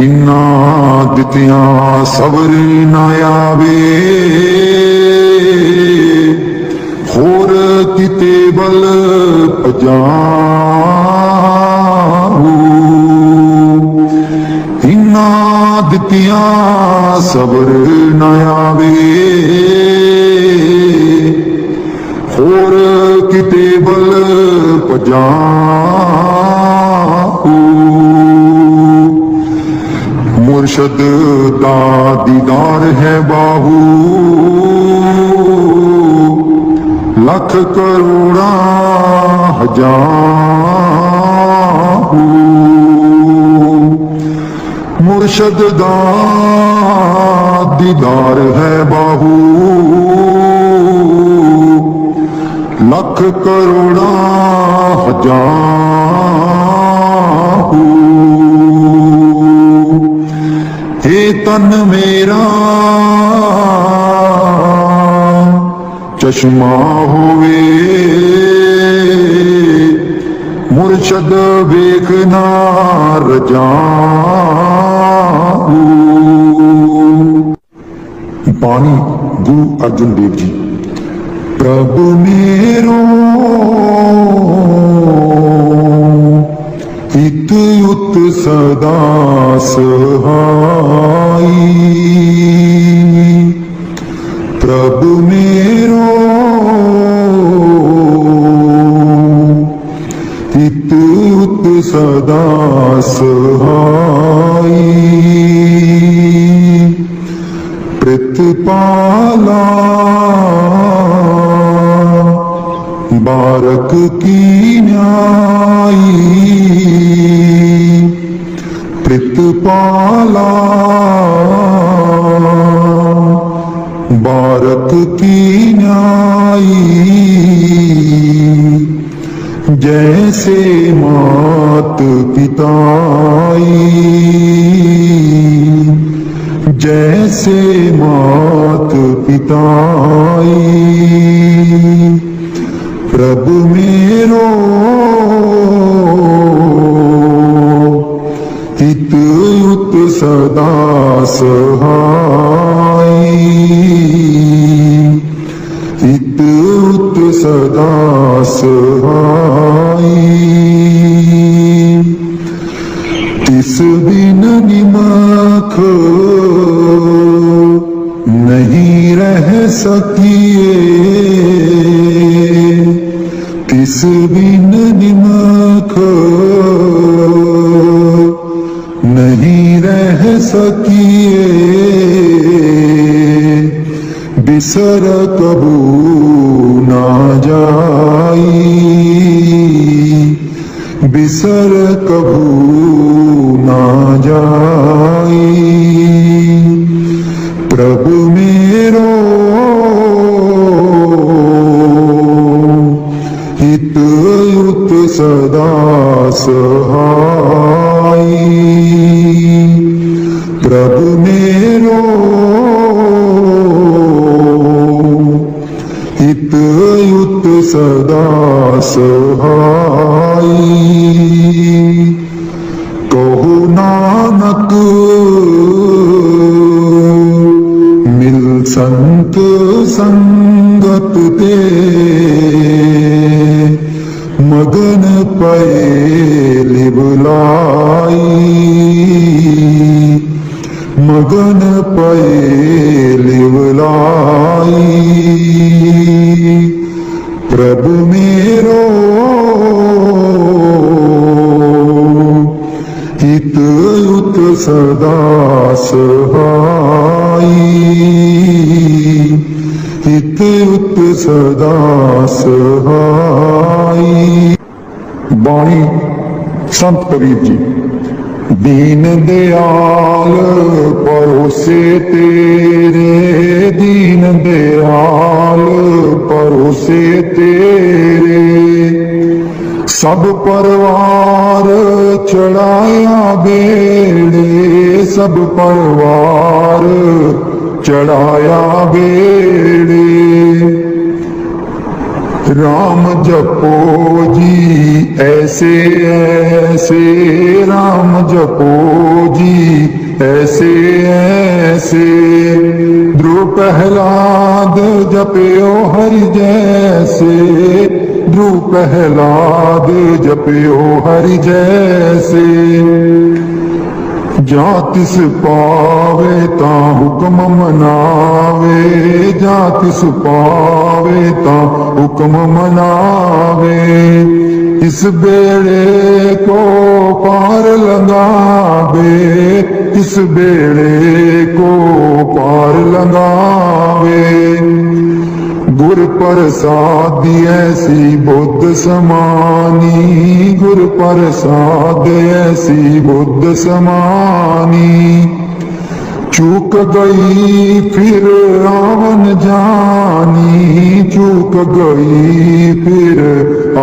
इन्ना दितिया सबर ना आवे होर किते बल पजाऊ इन्ना दितिया सबर ना आवे होर किते बल पजाऊ मुर्शद दा दीदार है बाहू लख करोड़ा हजारू मुर्शद दा दीदार है बाहू लख करोड़ा हजारू हे तन मेरा चश्मा होवे मुर्शद वेखना रजाऊ बानी गुरु अर्जुन देव जी प्रभु मेरो हित युत सदा सहाई प्रभु मेरो हित उत सदा सहाई प्रतिपाला बारक की न्यायी प्रतिपाला बारक की न्यायी जैसे मात पिताई जैसे मात पिताई प्रभु मेरो हित उत सदा सहाई हित उत सदा सहाई तिस बिन निमख नहीं रह सकिए तिस बिन निमख नहीं रह सकिए बिसर कबू ना जाई बिसर कबू ना जाई प्रभु मेरो हित उत सदा सहाई प्रभु मेरो हित उत सदा सहाई कहो नानक मिल संत संगत ते मगन पए लिबलाई मगन पए लिबलाई प्रभु मेरो हित उत सदा सहाई हित उत सदा सहाई बाणी संत कबीर जी दीन दयाल परोसे तेरे दीन दयाल परोसे तेरे सब परवार चढ़ाया बेड़े सब परवार चढ़ाया बेड़े राम जपो जी ऐसे ऐसे राम जपो जी ऐसे ऐसे ध्रुव प्रहलाद जपयो हरि जैसे ध्रुव प्रहलाद जपयो हरि जैसे जा तिस पावे ता हुक्म मनावे जा तिस पावे ता हुक्म मनावे इस बेड़े को पार लगावे इस बेड़े को पार लगावे गुर प्रसाद ऐसी बुद्ध समानी गुर प्रसाद ऐसी बुद्ध समानी चूक गई फिर आवन जानी चूक गई फिर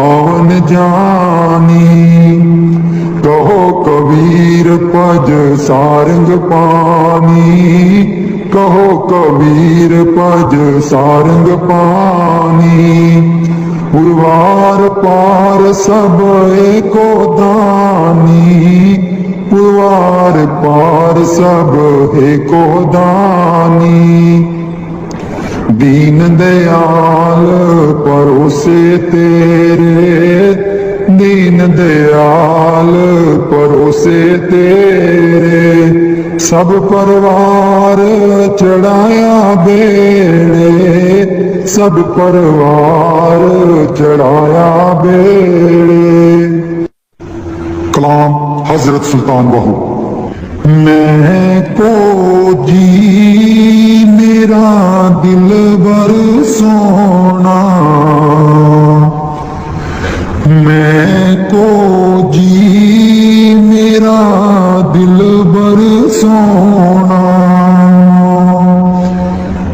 आवन जानी कहो कबीर पज सारंग पानी कहो कबीर पज सारंग पानी पुरवार पार सब एको दानी पुरवार पार सब एको दानी दीन दयाल परोसे तेरे दीन दयाल परोसे तेरे सब परवार चढ़ाया बेड़े, सब परवार चढ़ाया बेड़े। कलाम हजरत सुल्तान बाहू। मैं को जी मेरा दिल बर सोना, मैं को जी मेरा दिल बर सोना,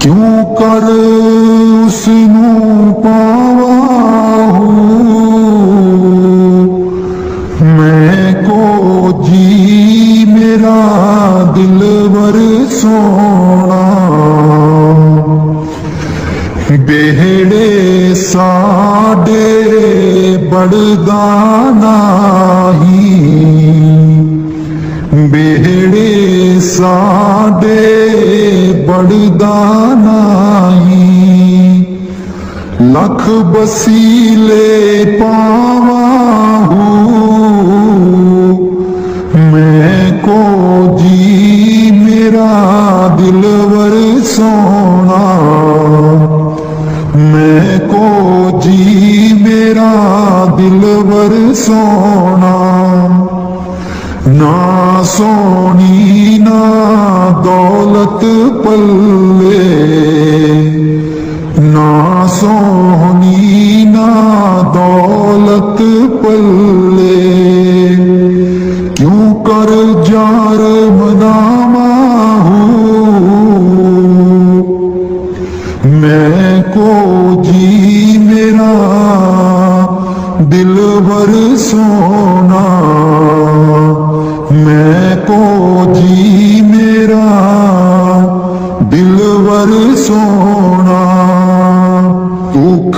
क्यों कर उसनू पावा हूँ, मैं को जी मेरा दिल बर सोना, बेहड़े साडे बड़दा नाही, बेहड़े साडे बड़दा नाही, लख बसीले पावा हूँ, मैं को जी मेरा दिलवर सोना, मैं को जी मेरा दिलवर सोना, ना सोनी ना दौलत पल्ले, ना सोनी ना दौलत पल्ले, क्यों कर जार मनामा हूँ, मैं को जी मेरा दिलवर सोना, मैं को जी मेरा दिलवर सोना, दुख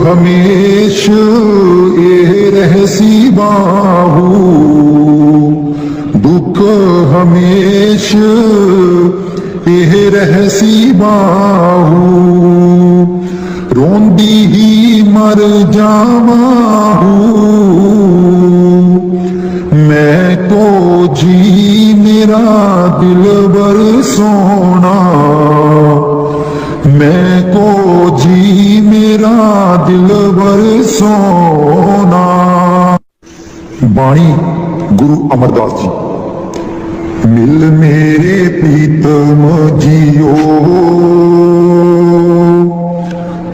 हमेश ये रहसी बाहू, दुख हमेश ये रहसी बाहू, रोंदी ही मर जावा हूँ, मैं को जी मेरा दिलबर सोना, मैं को जी मेरा दिलबर सोना। बाणी गुरु अमरदास जी। मिल मेरे प्रीतम जियो,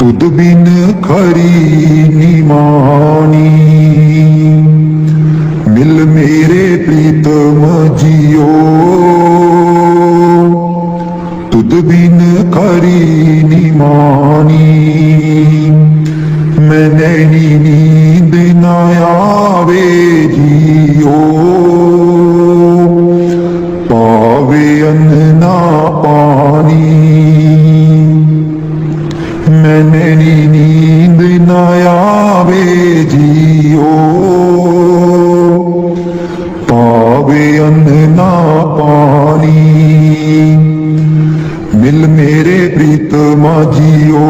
तुद बिन खरी निमानी, मिल मेरे प्रीतम जियो, तुद बिन खरी निमानी, मैं नैनी नींद न आवे जियो, पावे अन्न ना पानी, मैं नैनी नींद न आवे जियो, पावे अन्न ना पानी, मिल मेरे प्रीतमा जियो,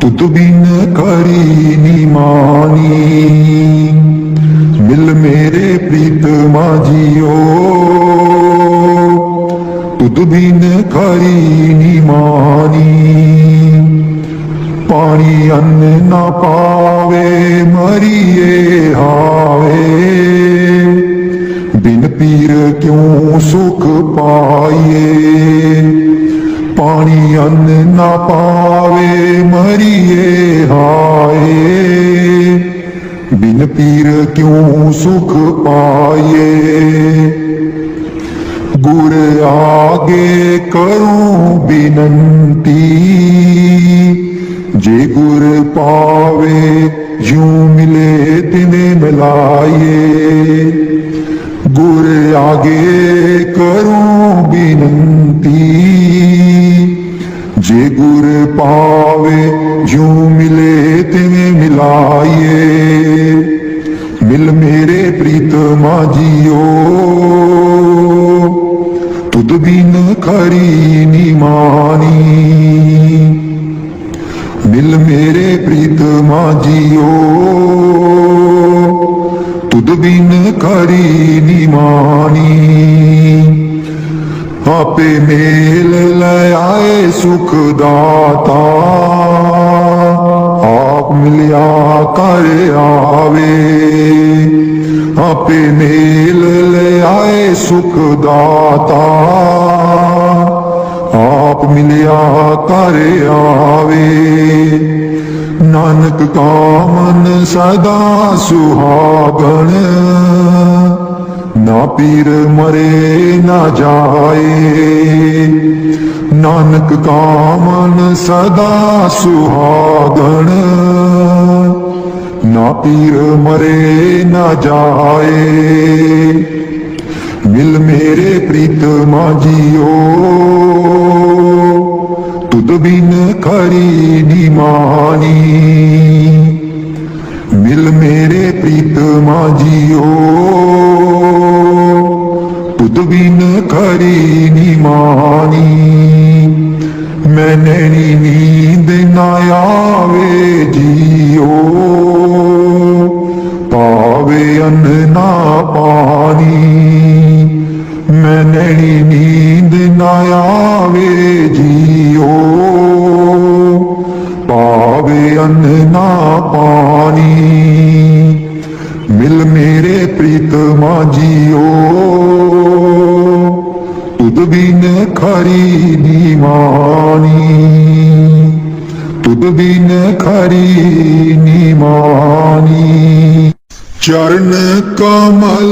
तुद बिन करी निमानी, मिल मेरे प्रीतमा जियो, तुद बिन खरी निमानी, पानी अन्न न पावे मरिए हावे, बिन पीर क्यों सुख पाइए, पानी अन्न न पावे मरिए हाय, बिन पीर क्यों सुख पाइए, गुर आगे करूं बिनंती, जे गुर पावे यूं मिले तिने मिलाइए, गुर आगे करूं बिनंती, जे गुर पावे यूं मिले तिने मिलाइए, मिल मेरे प्रीतमा जियो, तुद बिन खरी निमानी, मिल मेरे प्रीतमा जियो, तुद तुद बिन खरी निमानी। आपे मेल ले आए सुख दाता, आप मिलिया कर आवे। आपे मेल ले आए सुख दाता, आप मिलिया कर आवे। नानक का मन सदा सुहागण, ना पीर मरे ना जाए। नानक का मन सदा सुहागण, ना पीर मरे ना जाए। मिल मेरे प्रीतमा जियो, तुद बिन खरी निमानी। मिल मेरे प्रीतमा जियो, तुद बिन खरी निमानी। मैं नैनी नींद न आवे जियो, पावे अन्न ना पानी। मैं नैनी नींद न आवे जियो, पावे अन्न ना पानी। मिल मेरे प्रीतमा जियो, तुद बिन खरी निमानी। तुद बिन खरी निमानी। चरण कमल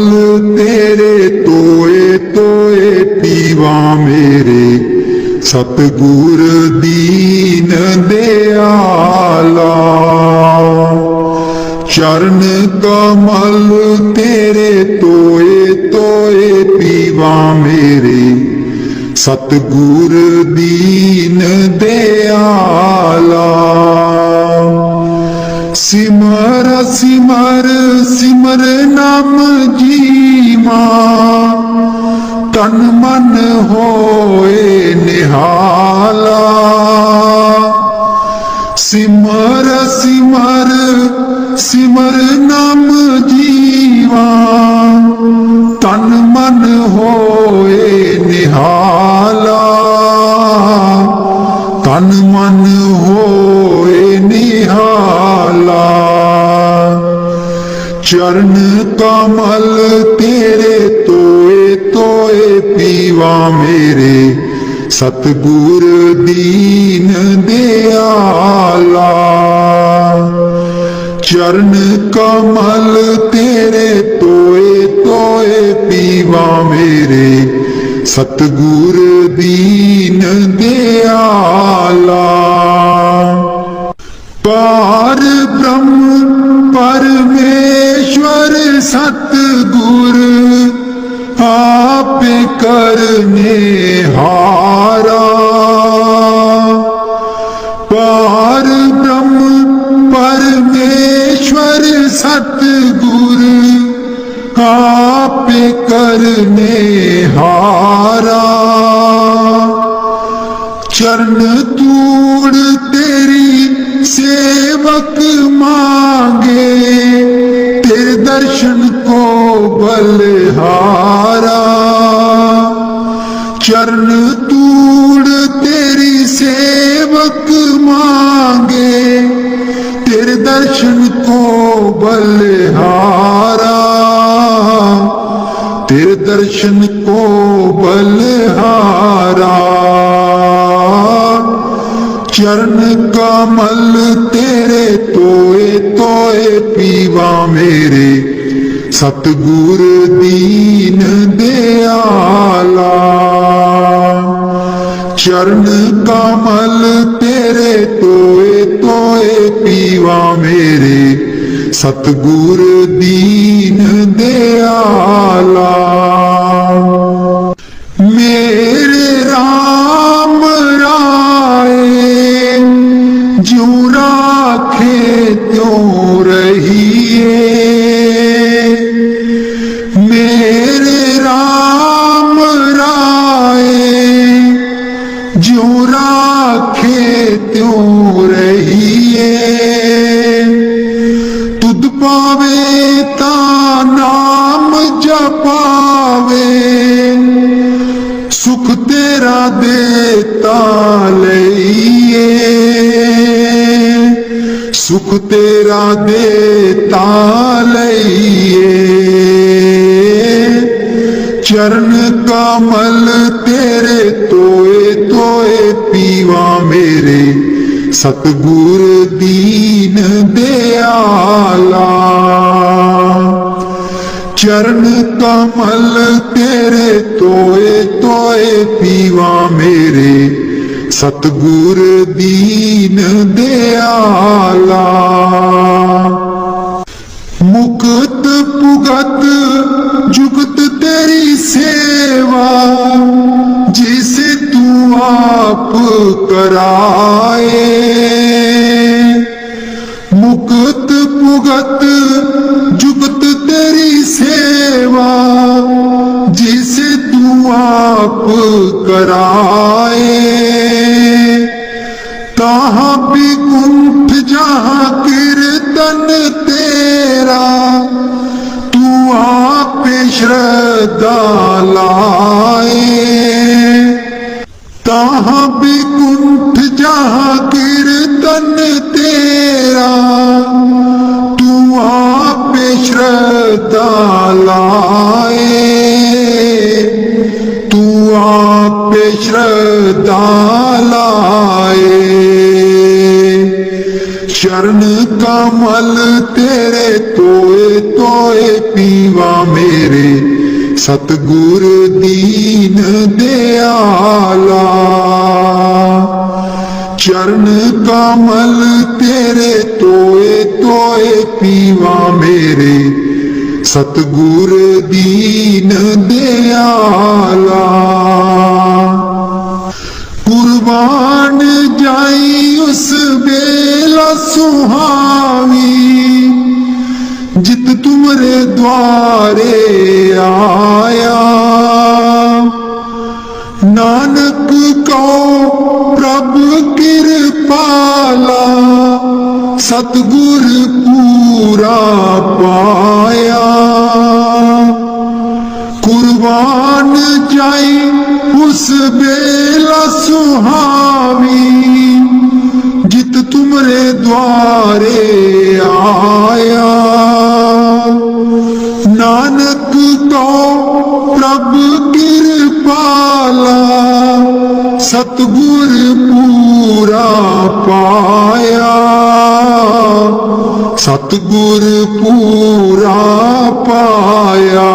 तेरे तोए तोए पीवा मेरे, सतगुर दीन दयाला। चरण कमल तेरे तोए तोए पीवा मेरे, सतगुर दीन दयाला। सिमर सिमर सिमर नाम जीवा, तन मन होए निहाला। सिमर सिमर सिमर नाम जीवा, तन मन होए निहाला। तन मन होए निहाला। चरण कमल तेरे तोए तोए पीवा मेरे, सतगुर दीन दयाला। चरण कमल तेरे तोए तोए पीवा मेरे, सतगुर दीन दयाला। पार ब्रह्म परमेश्वर सतगुर, आपे करने हारा। पार ब्रह्म परमेश्वर सतगुर, आपे करने हारा। चरण तूड़ तेरी सेवक मांगे, तेरे दर्शन को बलहारा। चरण तूड़ तेरी सेवक मांगे, तेरे दर्शन को बलहारा। तेरे दर्शन को बलहारा। चरण कमल तेरे तोए तोए पीवा मेरे, सतगुर दीन दयाला। चरण कमल तेरे तोए तोए पीवा मेरे, सतगुर दीन दयाला। मेरे राम राय जो राखे त्यों रहिए। मेरे राम राय जो राखे त्यों रहिए। तुद पावे ता पावे सुख तेरा देता लइए सुख तेरा देता लइए चरण कमल तेरे तोए तोए पीवा मेरे सतगुर दीन दयाला चरण कमल तेरे तोए तोए पीवा मेरे सतगुर दीन दयाला मुक्त पुगत जुगत तेरी सेवा जिसे तू आप कराए मुक्त पुगत जुगत तेरी सेवा जिसे तू आप कराए तहाँ भी कुंठ जहाँ कीर्तन तेरा तू आप श्रद्धा लाए तहाँ भी कुंठ जहाँ कीर्तन तेरा तू आप श्रद्धा लाए तू आप श्रद्धा लाए शरण कमल तेरे तोए तोए पीवा मेरे सतगुर दीन दयाला चरण कमल तेरे तोए तोए पीवा मेरे सतगुर दीन दयाला कुर्बान जाई उस बेला सुहावी जित तुमरे द्वारे आया नानक को प्रभु कृपाला सतगुर पूरा पाया कुर्बान जाई उस बेला सुहावी जित तुमरे द्वारे आया नानक तो प्रभु कृपाला सतगुर पूरा पाया सतगुर पूरा पाया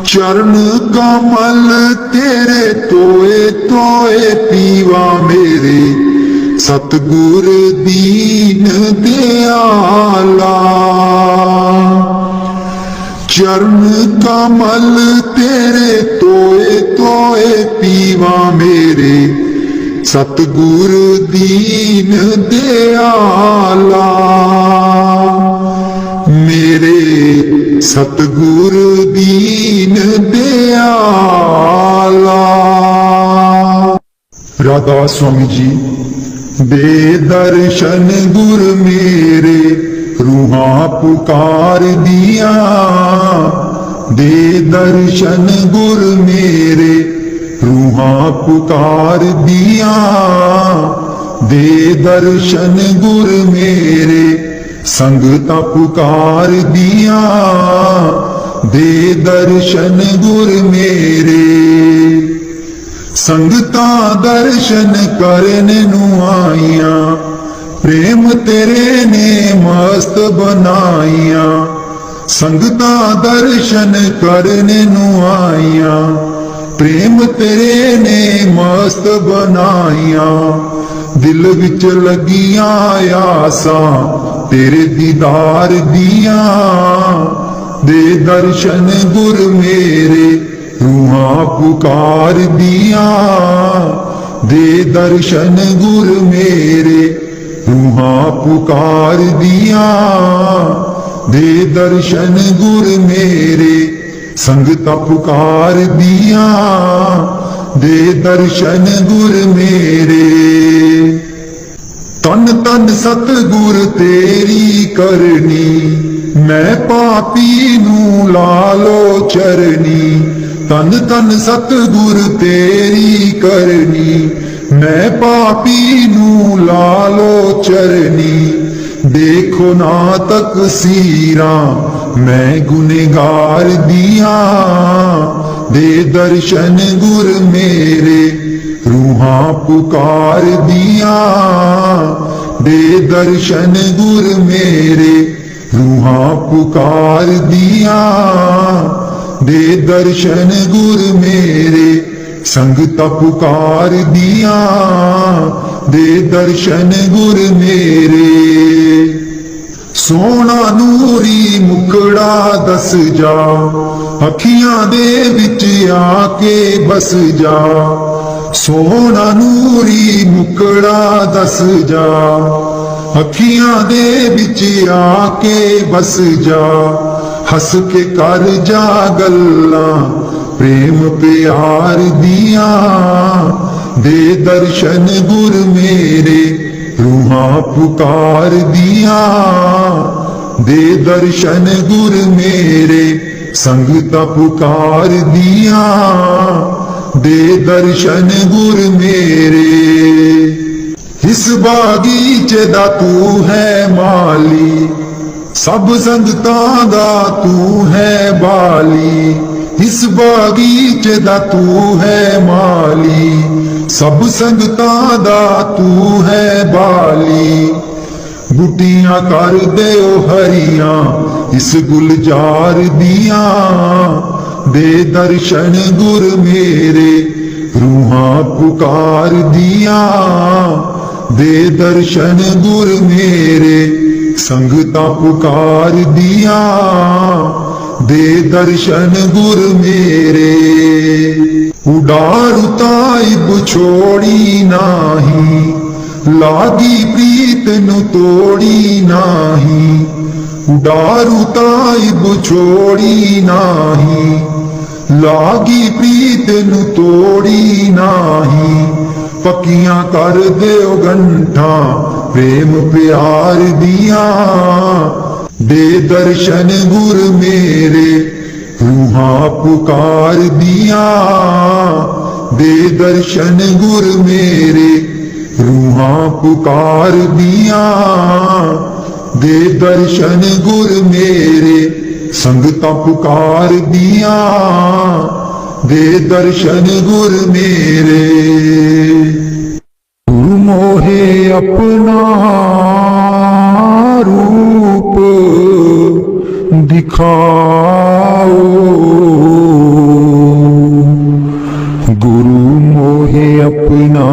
चरण कमल तेरे तोए तोए पीवा मेरे सतगुर दीन दयाला चरण कमल तेरे तोए तोए पीवा मेरे सतगुर दीन दयाला मेरे सतगुर दीन दयाला। राधा स्वामी जी बेदर्शन गुर मेरे रूहां पुकार दिया दे दर्शन गुर मेरे रूहां पुकार दिया दे दर्शन गुर मेरे संगता पुकार दिया दे दर्शन गुर मेरे संगता दर्शन करने नु आईया प्रेम तेरे ने मस्त बनाईया संगता दर्शन करने नु आईया प्रेम तेरे ने मस्त बनाईया दिल विच लगिया आसा तेरे दीदार दिया दे दर्शन गुर मेरे रूहां पुकार दिया दे दर्शन गुर मेरे रूहां पुकार दिया दे दर्शन गुर मेरे संगता पुकार दिया दे दर्शन गुर मेरे तन तन सतगुर तेरी करनी, मैं पापी नू लालो चरनी। तन तन सतगुर तेरी करनी, मैं पापी नू लालो चरनी। देखो ना तकसीरा मैं गुनहगार दिया, दे दर्शन गुर मेरे रूहां पुकार दिया। दे दर्शन गुर मेरे रूहां पुकार दिया। दे दर्शन गुर मेरे संगता पुकार दिया। दे दर्शन गुर मेरे। सोना नूरी मुखड़ा दस जा, अखियां दे विच आके बस जा। सोना नूरी मुखड़ा दस जा, अखियां दे विच आके बस जा। हस के कर जा गल्लां प्रेम प्यार दिया। दे दर्शन गुर मेरे रूहां पुकार दिया। दे दर्शन गुर मेरे संगता पुकार दिया। दे दर्शन गुर मेरे। इस बागीचे दा तू है माली, सब संगतां दा तू है बाली। इस बागीचे दा तू है माली, सब संगतां दा तू है बाली। बूटियां कर दे ओ हरियां इस गुलजार दिया। दे दर्शन गुर मेरे रूहां पुकार दिया। दे दर्शन गुर मेरे संगता पुकार दिया। दे दर्शन गुर मेरे। उडारू ताइब छोड़ी नाही, लागी प्रीत नु तोड़ी नाही। उडारू ताइब छोड़ी नाही, लागी प्रीत नु तोड़ी नाही। पक्कियां कर दियो गंठा प्रेम प्यार दिया। दे दर्शन गुर मेरे रूहां पुकार दिया। दे दर्शन गुर मेरे रूहां पुकार दिया। दे दर्शन गुर मेरे संगता पुकार दिया। दे दर्शन गुर मेरे। गुरु मोहे अपना रूप दिखाओ। गुरु मोहे अपना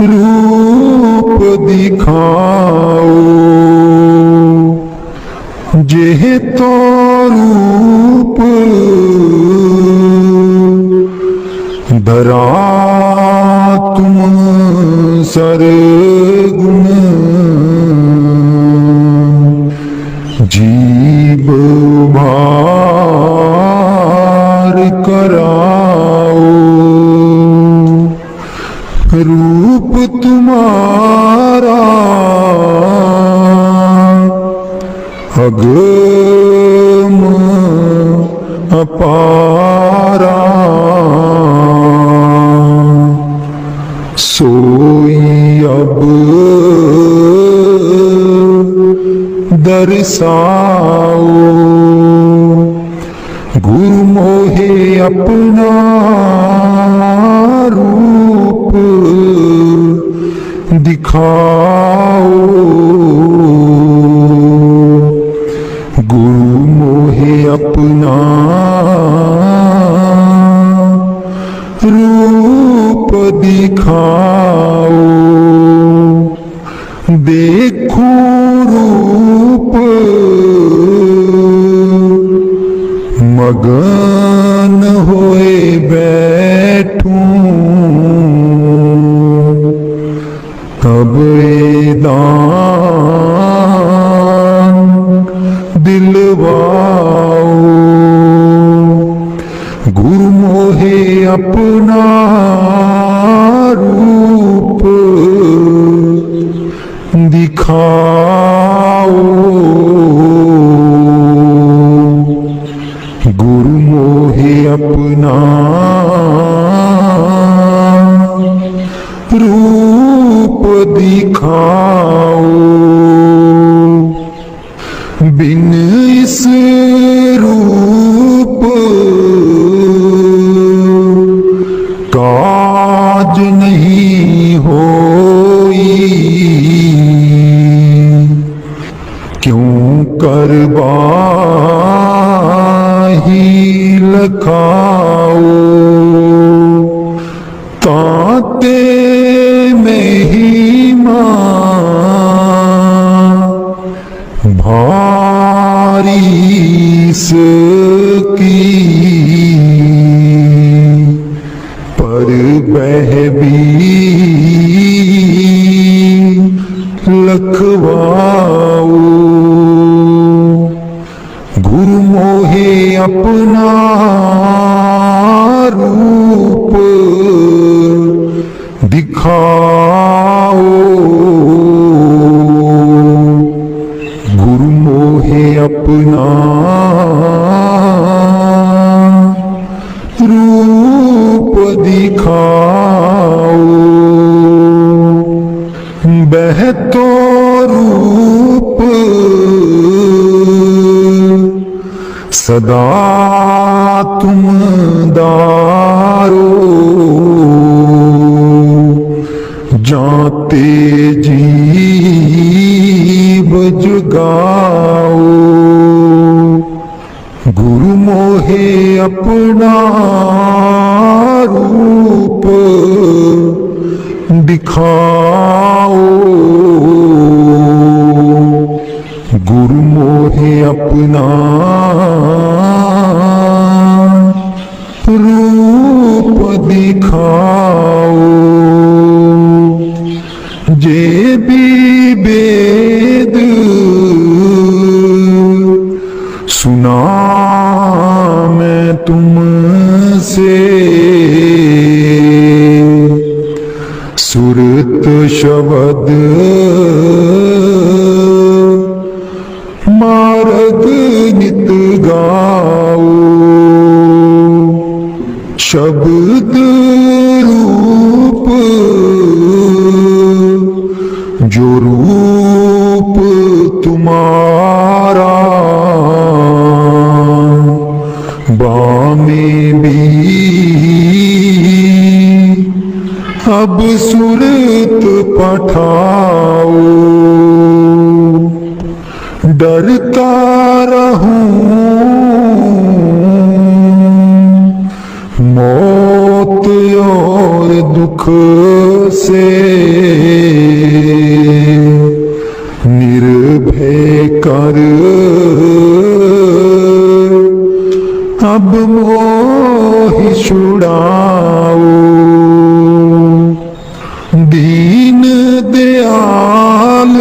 रूप दिखाओ। जेह तो रूप धरा तुम सरगुण। जीव भार कराओ। रूप तुम्हारा अगम अपारा। सोई अब दर्शाओ। गुरु मोहे अपना रूप दिखाओ। गुरु मोहे अपना रूप दिखाओ। देखो रूप मगन होए बैठूं। तब दान दिलवाओ। गुरु मोहे अपना रूप दिखाओ गुरु मोहे अपना रूप दिखाओ बिन इस रूप काज नहीं होई क्यों कर बाही लखाओ ताते में ही भारी सकी पर बह भी लखवाओ गुरु मोहे अपना रूप दिखाओ गुरु मोहे अपना रूप दिखाओ बहतो रूप सदा तुम दारो जाते जीव जुगाओ गुरु मोहे अपना रूप दिखाओ गुरु मोहे अपना रूप दिखाओ जे भी वेद सुना मैं तुमसे सुरत शब्द मार्ग नित गाओ शब्द रूप जो रूप तुम्हारा बामे भी अब सुरत पठाओ डरता रहूं मौत और दुख से निर्भय कर अब मोह छुड़ाओ दीन दयाल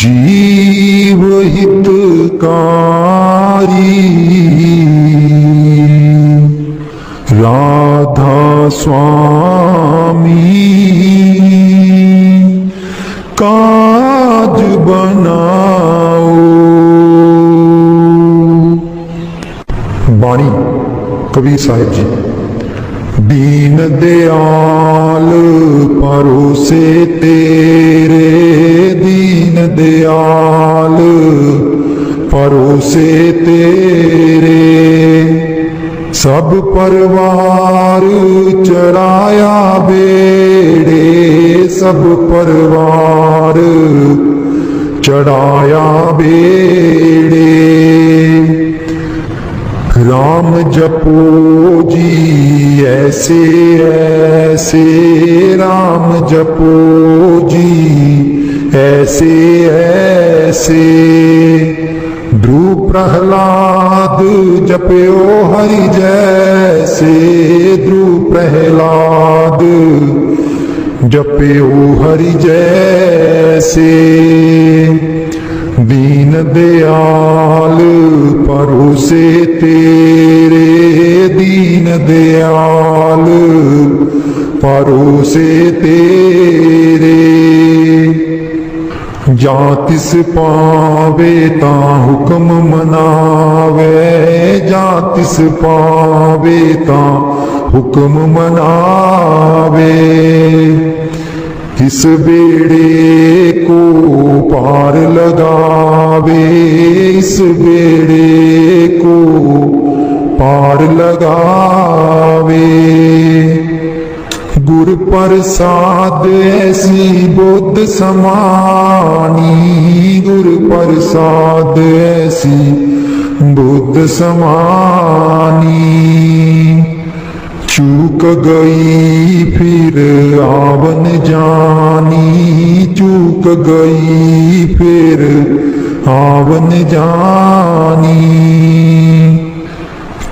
जीव हितकारी राधा स्वामी काज बनाओ बाणी कबीर साहिब जी दीन दयाल परोसे तेरे दीन दयाल परोसे तेरे सब परिवार चराया बेड़े सब परिवार चढ़ाया बेड़े राम जपो जी ऐसे ऐसे राम जपो जी ऐसे ऐसे ध्रुव प्रहलाद जपयो हरि जैसे ध्रुव प्रहलाद जपयो हरि जैसे दीन दयाल परोसे तेरे दीन दयाल ਭਰੋਸੇ ਤੇਰੇ। ਜਾਂ ਤਿਸ ਪਾਵੇ ਤਾਂ ਹੁਕਮ ਮਨਾਵੇ, ਜਾਂ ਤਿਸ ਪਾਵੇ ਤਾਂ ਹੁਕਮ ਮਨਾਵੇ। ਇਸ बेड़े को पार लगावे, इस बेड़े को पार लगावे। गुर प्रसाद ऐसी बुद्ध समानी, गुर प्रसाद ऐसी बुद्ध समानी। चूक गई फिर आवन जानी, चूक गई फिर आवन जानी।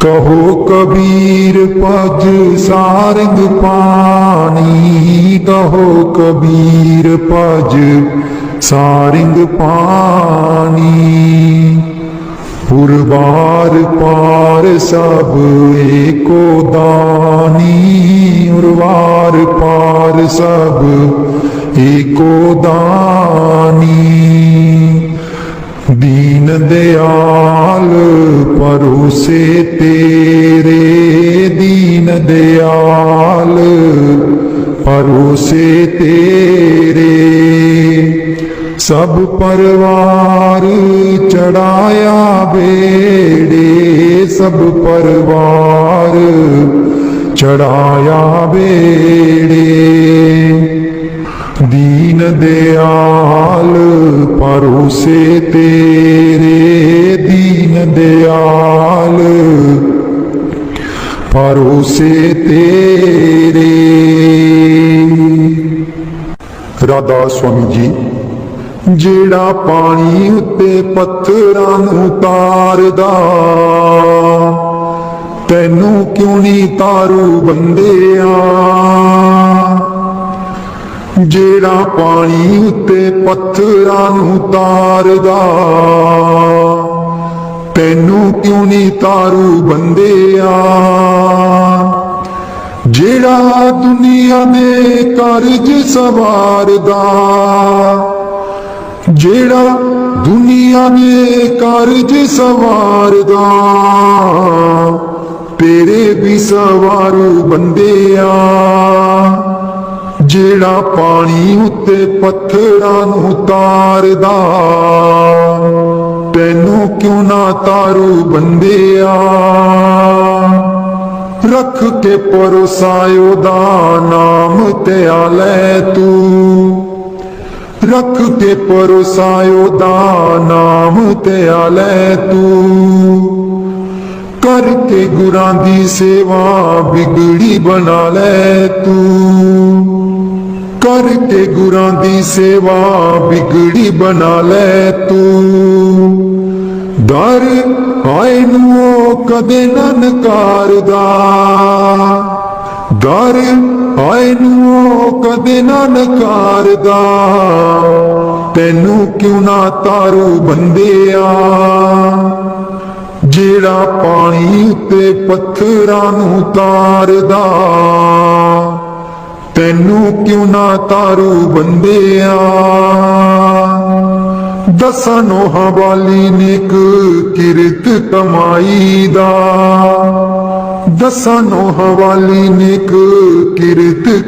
कहो कबीर पज सारंग पानी, कहो कबीर पज सारंग पानी। उर्वार पार सब एको दानी, उर्वार पार सब एको दानी। दीन दयाल परोसे तेरे, दीन दयाल परोसे तेरे। सब परिवार चढ़ाया बेड़े, सब परिवार चढ़ाया बेड़े। दीन दयाल परोसे तेरे, दीन दयाल परोसे तेरे। राधा स्वामी जी। ਜਿਹੜਾ ਪਾਣੀ ਉੱਤੇ ਪੱਥਰਾਂ ਨੂੰ ਤਾਰਦਾ, ਤੈਨੂੰ ਕਿਉਂ ਨਹੀਂ ਤਾਰੂ ਬੰਦਿਆ। ਜਿਹੜਾ ਪਾਣੀ ਉੱਤੇ ਪੱਥਰਾਂ ਨੂੰ ਤਾਰਦਾ, ਤੈਨੂੰ ਕਿਉਂ ਨਹੀਂ ਤਾਰੂ ਬੰਦਿਆ। ਜਿਹੜਾ ਦੁਨੀਆ ਦੇ ਕਰਜ਼ ਸਵਾਰਦਾ, ਜਿਹੜਾ ਦੁਨੀਆ ਦੇ ਕਰਜ਼ ਸਵਾਰਦਾ, ਤੇਰੇ ਵੀ ਸਵਾਰੂ ਬੰਦਿਆ। ਜਿਹੜਾ ਪਾਣੀ ਉੱਤੇ ਪੱਥਰਾਂ ਨੂੰ ਤਾਰਦਾ, ਤੈਨੂੰ ਕਿਉਂ ਨਾ ਤਾਰੂ ਬੰਦਿਆ। ਰੱਖ ਕੇ ਪਰੋਸਾਇਓ ਦਾ ਨਾਮ ਧਿਆਲੇ ਤੂੰ, रख के परोसायो दा नाम धयाले तू। करके गुरां दी सेवा बिगड़ी बना ले तू, करके गुरां दी सेवा बिगड़ी बना ले तू। दर आए नू कदे न नकारदा, दर आए नू कदे ना नकारदा, तैनू क्यों ना तारू बंदिया। जेड़ा पानी उत्ते पत्थरां नू तारदा, तैनू क्यों ना तारू बंदिया। दसां नोहां वाली नेक किरत कमाई दा, दसां नोहां वाली नेक किरत